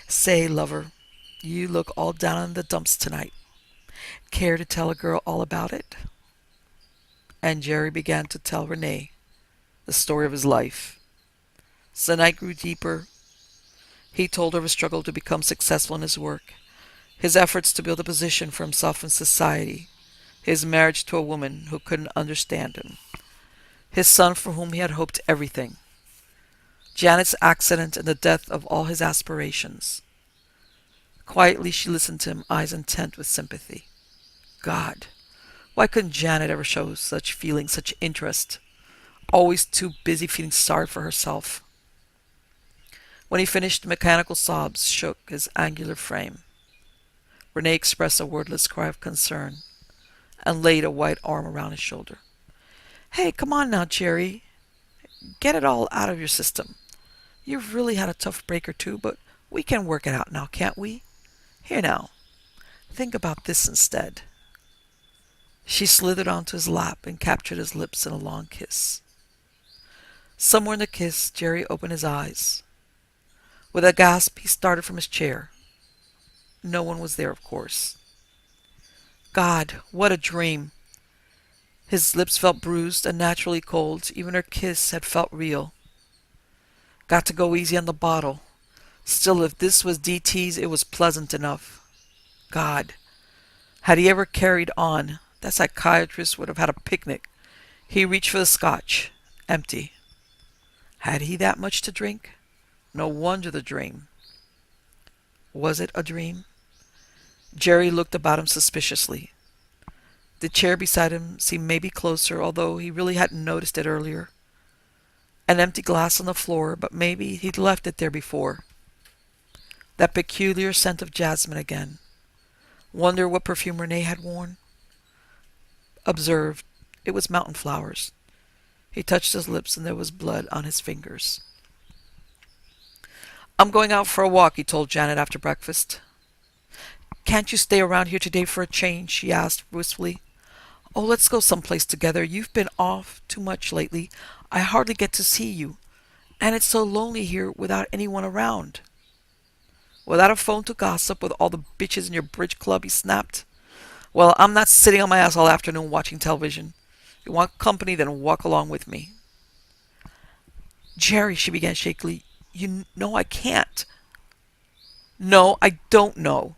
Say, lover, you look all down in the dumps tonight. Care to tell a girl all about it? And Jerry began to tell Renee the story of his life. As the night grew deeper, he told her of his struggle to become successful in his work, his efforts to build a position for himself in society, his marriage to a woman who couldn't understand him, his son for whom he had hoped everything, Janet's accident and the death of all his aspirations. Quietly she listened to him, eyes intent with sympathy. God, why couldn't Janet ever show such feeling, such interest? Always too busy feeling sorry for herself. When he finished, mechanical sobs shook his angular frame. Renee expressed a wordless cry of concern and laid a white arm around his shoulder. Hey, come on now, Jerry. Get it all out of your system. You've really had a tough break or two, but we can work it out now, can't we? Here now, think about this instead. She slithered onto his lap and captured his lips in a long kiss. Somewhere in the kiss, Jerry opened his eyes. With a gasp, he started from his chair. No one was there, of course. God, what a dream! His lips felt bruised and naturally cold. Even her kiss had felt real. Got to go easy on the bottle. Still, if this was DT's, it was pleasant enough. God, had he ever carried on, that psychiatrist would have had a picnic. He reached for the scotch. Empty. Had he that much to drink? No wonder the dream. Was it a dream? Jerry looked about him suspiciously. The chair beside him seemed maybe closer, although he really hadn't noticed it earlier. An empty glass on the floor, but maybe he'd left it there before. That peculiar scent of jasmine again. Wonder what perfume Renee had worn? Observed. It was mountain flowers. He touched his lips and there was blood on his fingers. I'm going out for a walk, he told Janet after breakfast. Can't you stay around here today for a change? She asked wistfully. Oh, let's go someplace together. You've been off too much lately. I hardly get to see you. And it's so lonely here without anyone around. Without a phone to gossip with all the bitches in your bridge club, he snapped. Well, I'm not sitting on my ass all afternoon watching television. You want company, then walk along with me. Jerry, she began shakily, you know I can't. No, I don't know.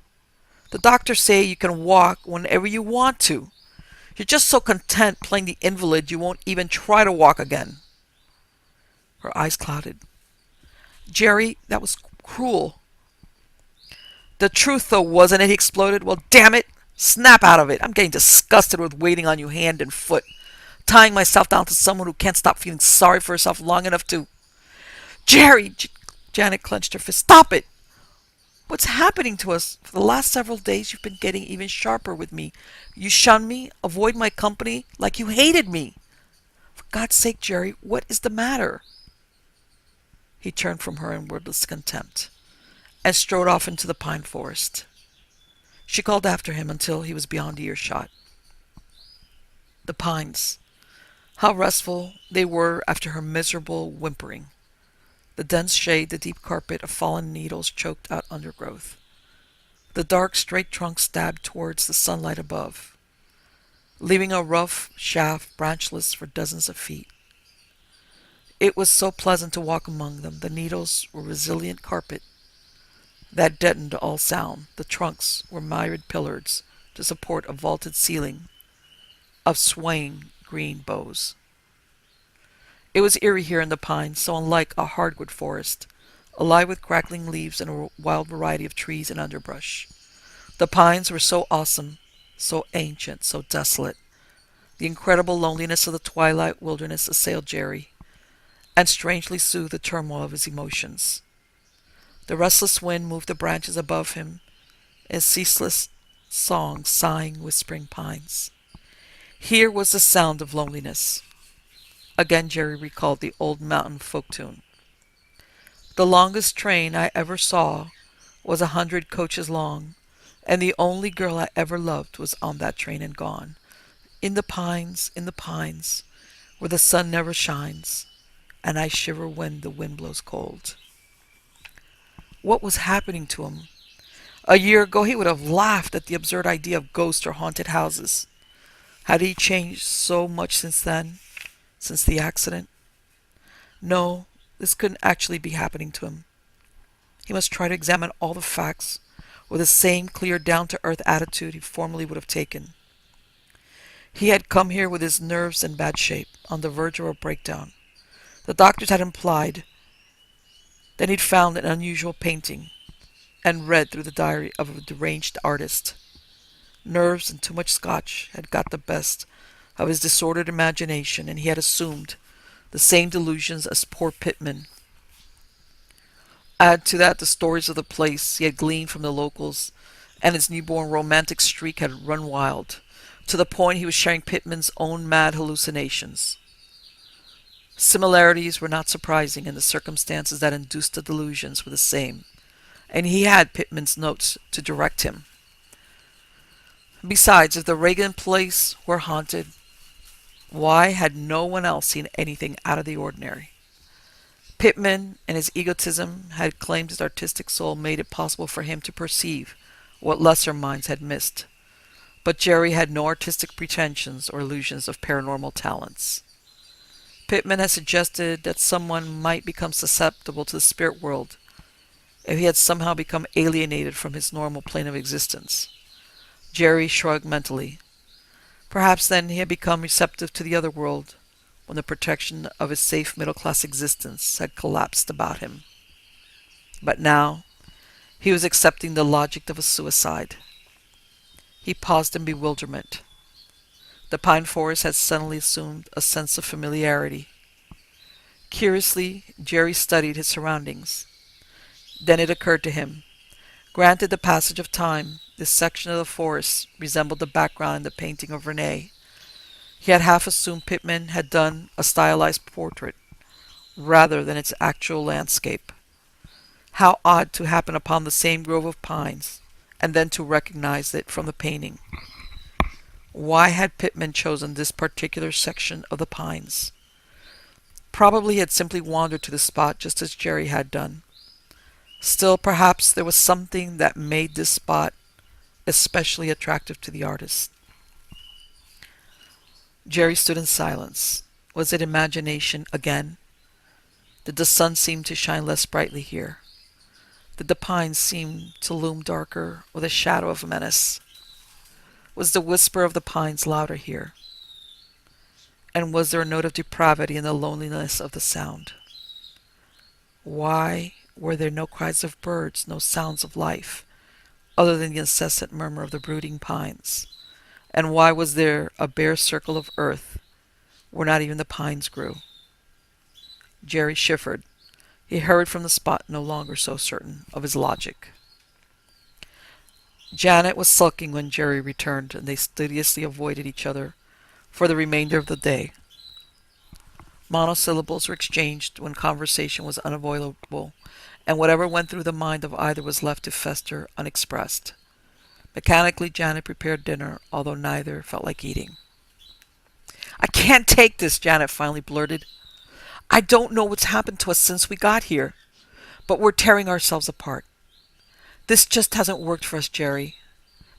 The doctors say you can walk whenever you want to. You're just so content playing the invalid you won't even try to walk again. Her eyes clouded. Jerry, that was cruel. The truth, though, wasn't it? He exploded. Well, damn it. Snap out of it. I'm getting disgusted with waiting on you hand and foot. Tying myself down to someone who can't stop feeling sorry for herself long enough to... Jerry! Janet clenched her fist. Stop it! What's happening to us? For the last several days, you've been getting even sharper with me. You shun me, avoid my company, like you hated me. For God's sake, Jerry, what is the matter? He turned from her in wordless contempt and strode off into the pine forest. She called after him until he was beyond earshot. The pines. How restful they were after her miserable whimpering. The dense shade, the deep carpet of fallen needles choked out undergrowth. The dark, straight trunk stabbed towards the sunlight above, leaving a rough shaft branchless for dozens of feet. It was so pleasant to walk among them. The needles were resilient carpet that deadened all sound. The trunks were myriad pillars to support a vaulted ceiling of swaying green boughs. It was eerie here in the pines, so unlike a hardwood forest, alive with crackling leaves and a wild variety of trees and underbrush. The pines were so awesome, so ancient, so desolate. The incredible loneliness of the twilight wilderness assailed Jerry, and strangely soothed the turmoil of his emotions. The restless wind moved the branches above him in ceaseless song, sighing, whispering pines. Here was the sound of loneliness. Again Jerry recalled the old mountain folk tune. The longest train I ever saw was 100 coaches long, and the only girl I ever loved was on that train and gone. In the pines, where the sun never shines, and I shiver when the wind blows cold. What was happening to him? A year ago he would have laughed at the absurd idea of ghosts or haunted houses. Had he changed so much since then? Since the accident? No, this couldn't actually be happening to him. He must try to examine all the facts with the same clear, down-to-earth attitude he formerly would have taken. He had come here with his nerves in bad shape, on the verge of a breakdown. The doctors had implied. Then he'd found an unusual painting and read through the diary of a deranged artist. Nerves and too much scotch had got the best of his disordered imagination, and he had assumed the same delusions as poor Pittman. Add to that the stories of the place he had gleaned from the locals, and his newborn romantic streak had run wild, to the point he was sharing Pittman's own mad hallucinations. Similarities were not surprising, and the circumstances that induced the delusions were the same, and he had Pittman's notes to direct him. Besides, if the Reagan place were haunted, why had no one else seen anything out of the ordinary? Pittman, in his egotism, had claimed his artistic soul made it possible for him to perceive what lesser minds had missed. But Jerry had no artistic pretensions or illusions of paranormal talents. Pittman had suggested that someone might become susceptible to the spirit world if he had somehow become alienated from his normal plane of existence. Jerry shrugged mentally. Perhaps then he had become receptive to the other world, when the protection of his safe middle-class existence had collapsed about him. But now he was accepting the logic of a suicide. He paused in bewilderment. The pine forest had suddenly assumed a sense of familiarity. Curiously, Jerry studied his surroundings. Then it occurred to him. Granted the passage of time, this section of the forest resembled the background in the painting of Rene. He had half assumed Pittman had done a stylized portrait, rather than its actual landscape. How odd to happen upon the same grove of pines, and then to recognize it from the painting. Why had Pittman chosen this particular section of the pines? Probably he had simply wandered to the spot just as Jerry had done. Still, perhaps there was something that made this spot especially attractive to the artist. Jerry stood in silence. Was it imagination again? Did the sun seem to shine less brightly here? Did the pines seem to loom darker with a shadow of menace? Was the whisper of the pines louder here? And was there a note of depravity in the loneliness of the sound? Why were there no cries of birds, no sounds of life, other than the incessant murmur of the brooding pines? And why was there a bare circle of earth where not even the pines grew? Jerry shivered. He hurried from the spot, no longer so certain of his logic. Janet was sulking when Jerry returned, and they studiously avoided each other for the remainder of the day. Monosyllables were exchanged when conversation was unavoidable, and whatever went through the mind of either was left to fester unexpressed. Mechanically, Janet prepared dinner, although neither felt like eating. "I can't take this," Janet finally blurted. "I don't know what's happened to us since we got here, but we're tearing ourselves apart. This just hasn't worked for us, Jerry.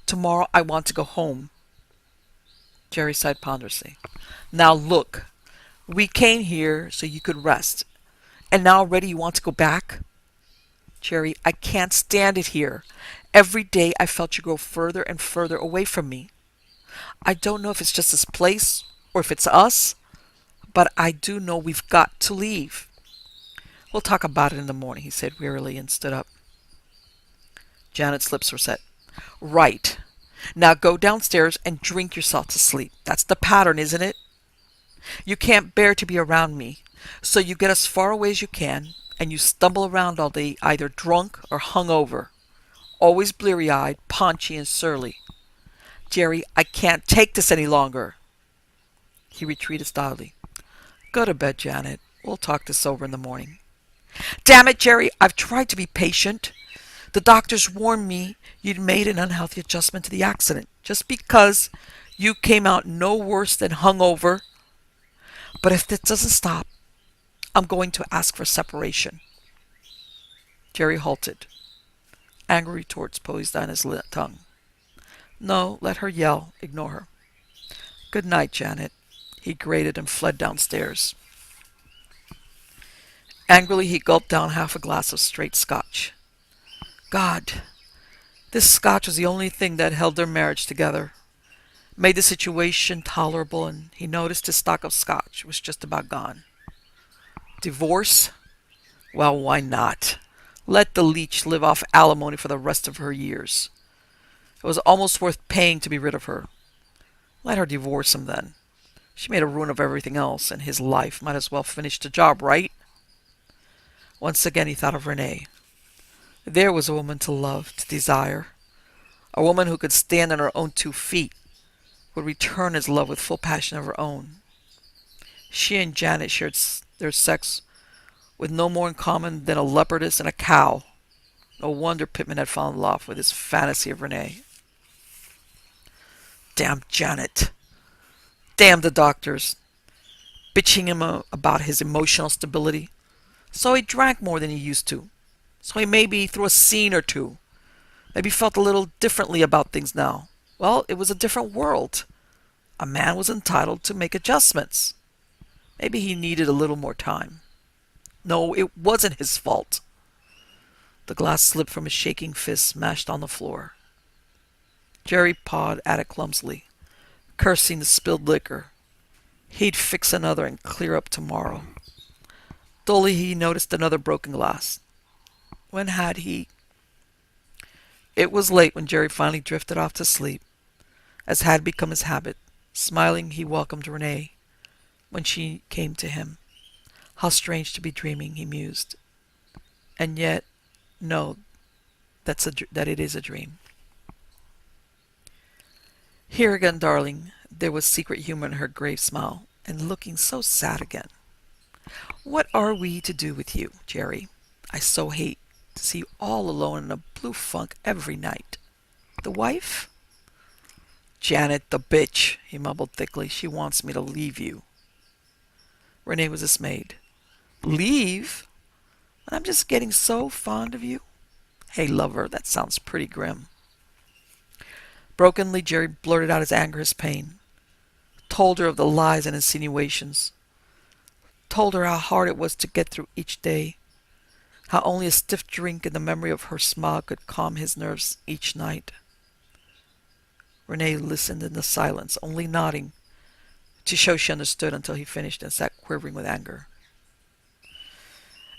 Tomorrow I want to go home." Jerry sighed ponderously. "Now look, we came here so you could rest, and now already you want to go back? Jerry, I can't stand it here. Every day I felt you grow further and further away from me. I don't know if it's just this place or if it's us, but I do know we've got to leave." "We'll talk about it in the morning," he said wearily and stood up. Janet's lips were set. "Right. Now go downstairs and drink yourself to sleep. That's the pattern, isn't it? You can't bear to be around me, so you get as far away as you can, and you stumble around all day either drunk or hungover, always bleary-eyed, paunchy, and surly. Jerry, I can't take this any longer." He retreated stolidly. Go to bed, Janet. We'll talk this over in the morning. Damn it, Jerry, I've tried to be patient. The doctors warned me you'd made an unhealthy adjustment to the accident. Just because you came out no worse than hungover. But if this doesn't stop, I'm going to ask for separation. Jerry halted. Angry retorts poised on his tongue. No, let her yell. Ignore her. Good night, Janet. He grated and fled downstairs. Angrily, he gulped down half a glass of straight scotch. God, this scotch was the only thing that held their marriage together. Made the situation tolerable, and he noticed his stock of scotch was just about gone. Divorce? Well, why not? Let the leech live off alimony for the rest of her years. It was almost worth paying to be rid of her. Let her divorce him then. She made a ruin of everything else, and his life might as well finish the job, right? Once again he thought of Renee. There was a woman to love, to desire. A woman who could stand on her own 2 feet, would return his love with full passion of her own. She and Janet shared their sex with no more in common than a leopardess and a cow. No wonder Pittman had fallen in love with his fantasy of Renee. Damn Janet. Damn the doctors. Bitching him about his emotional stability. So he drank more than he used to. So he maybe threw a scene or two. Maybe felt a little differently about things now. Well, it was a different world. A man was entitled to make adjustments. Maybe he needed a little more time. No, it wasn't his fault. The glass slipped from his shaking fist, smashed on the floor. Jerry pawed at it clumsily, cursing the spilled liquor. He'd fix another and clear up tomorrow. Dully he noticed another broken glass. When had he? It was late when Jerry finally drifted off to sleep, as had become his habit. Smiling, he welcomed Renee when she came to him. How strange to be dreaming, he mused. And yet, no, that it is a dream. Here again, darling. There was secret humor in her grave smile, and looking so sad again. What are we to do with you, Jerry? I so hate to see you all alone in a blue funk every night. The wife? Janet, the bitch, he mumbled thickly. She wants me to leave you. Renee was dismayed. Leave? I'm just getting so fond of you. Hey, lover, that sounds pretty grim. Brokenly, Jerry blurted out his anger, his pain. Told her of the lies and insinuations. Told her how hard it was to get through each day. How only a stiff drink and the memory of her smile could calm his nerves each night. Renee listened in the silence, only nodding to show she understood until he finished and sat quivering with anger.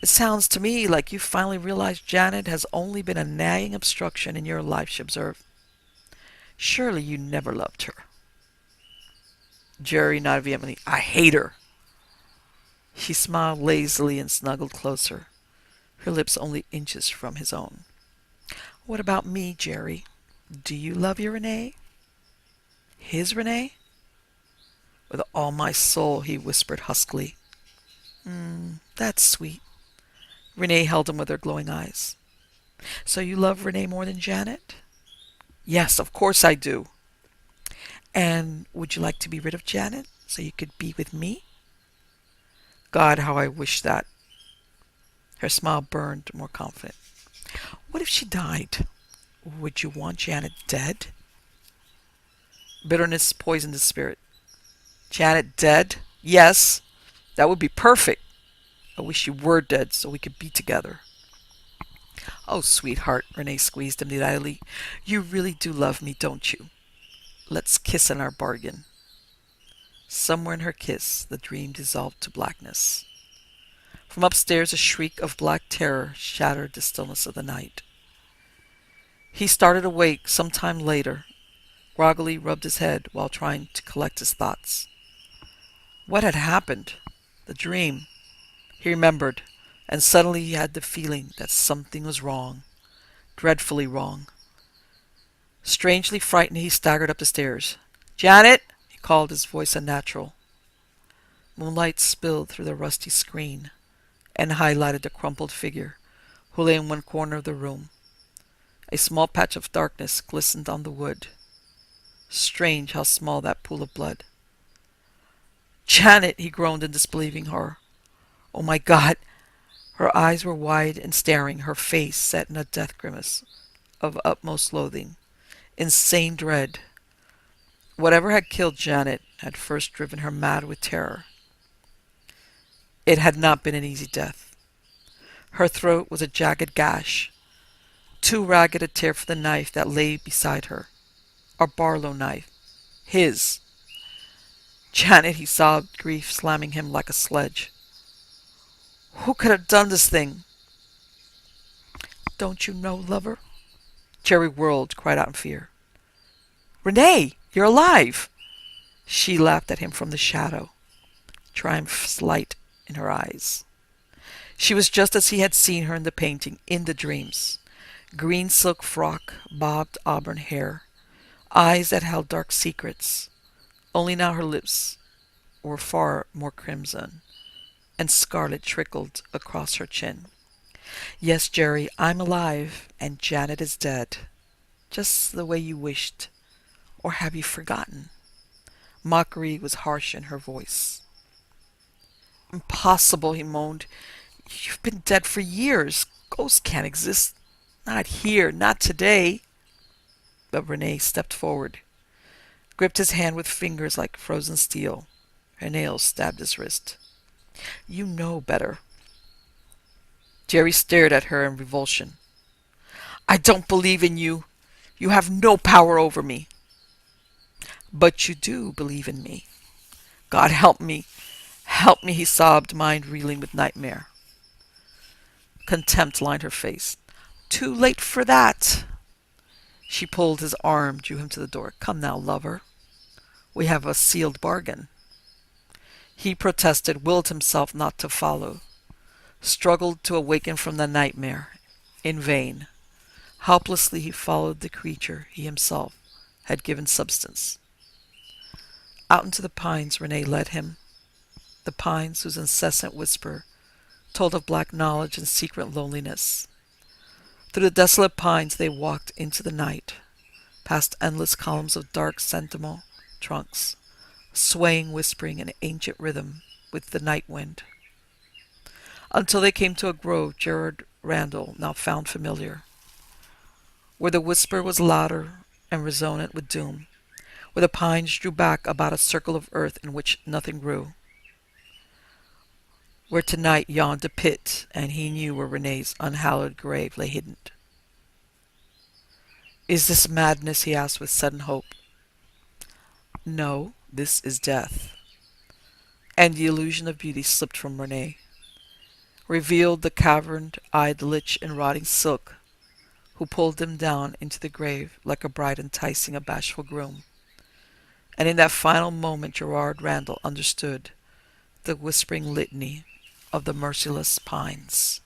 It sounds to me like you finally realized Janet has only been a nagging obstruction in your life, she observed. Surely you never loved her. Jerry nodded vehemently. I hate her. She smiled lazily and snuggled closer, her lips only inches from his own. What about me, Jerry? Do you love your Renee? His Renee? With all my soul, he whispered huskily. That's sweet. Renee held him with her glowing eyes. So you love Renee more than Janet? Yes, of course I do. And would you like to be rid of Janet so you could be with me? God, how I wish that. Her smile burned more confident. What if she died? Would you want Janet dead? Bitterness poisoned his spirit. Janet dead? Yes, that would be perfect. I wish you were dead so we could be together. Oh, sweetheart, Renee squeezed him delightedly. You really do love me, don't you? Let's kiss in our bargain. Somewhere in her kiss, the dream dissolved to blackness. From upstairs, a shriek of black terror shattered the stillness of the night. He started awake some time later, groggily rubbed his head while trying to collect his thoughts. What had happened? The dream. He remembered, and suddenly he had the feeling that something was wrong, dreadfully wrong. Strangely frightened, he staggered up the stairs. Janet! He called, his voice unnatural. Moonlight spilled through the rusty screen and highlighted the crumpled figure who lay in one corner of the room. A small patch of darkness glistened on the wood. Strange how small that pool of blood. "Janet!" he groaned in disbelieving horror. "Oh my God!" Her eyes were wide and staring, her face set in a death grimace of utmost loathing, insane dread. Whatever had killed Janet had first driven her mad with terror. It had not been an easy death. Her throat was a jagged gash, too ragged to tear for the knife that lay beside her. A Barlow knife. His. "Janet," he sobbed, grief slamming him like a sledge. "Who could have done this thing?" "Don't you know, lover?" Jerry whirled, cried out in fear. "Renee, you're alive!" She laughed at him from the shadow, triumph's light in her eyes. She was just as he had seen her in the painting, in the dreams. Green silk frock, bobbed auburn hair, eyes that held dark secrets. Only now her lips were far more crimson, and scarlet trickled across her chin. "Yes, Jerry, I'm alive, and Janet is dead. Just the way you wished. Or have you forgotten?" Mockery was harsh in her voice. "Impossible," he moaned. "You've been dead for years. Ghosts can't exist. Not here, not today." But Renee stepped forward, gripped his hand with fingers like frozen steel. Her nails stabbed his wrist. "You know better." Jerry stared at her in revulsion. "I don't believe in you. You have no power over me." "But you do believe in me." "God help me. Help me," he sobbed, mind reeling with nightmare. Contempt lined her face. "Too late for that." She pulled his arm, drew him to the door. "Come now, lover. We have a sealed bargain." He protested, willed himself not to follow, struggled to awaken from the nightmare. In vain. Helplessly he followed the creature he himself had given substance. Out into the pines Renee led him, the pines whose incessant whisper told of black knowledge and secret loneliness. Through the desolate pines they walked into the night, past endless columns of dark sentinel trunks, swaying, whispering in ancient rhythm with the night wind, until they came to a grove Gerard Randall now found familiar, where the whisper was louder and resonant with doom, where the pines drew back about a circle of earth in which nothing grew, where tonight yawned a pit, and he knew where Renee's unhallowed grave lay hidden. "Is this madness?" he asked with sudden hope. "No, this is death." And the illusion of beauty slipped from Renee, revealed the cavern-eyed lich in rotting silk, who pulled him down into the grave like a bride enticing a bashful groom. And in that final moment Gerard Randall understood the whispering litany of the merciless pines.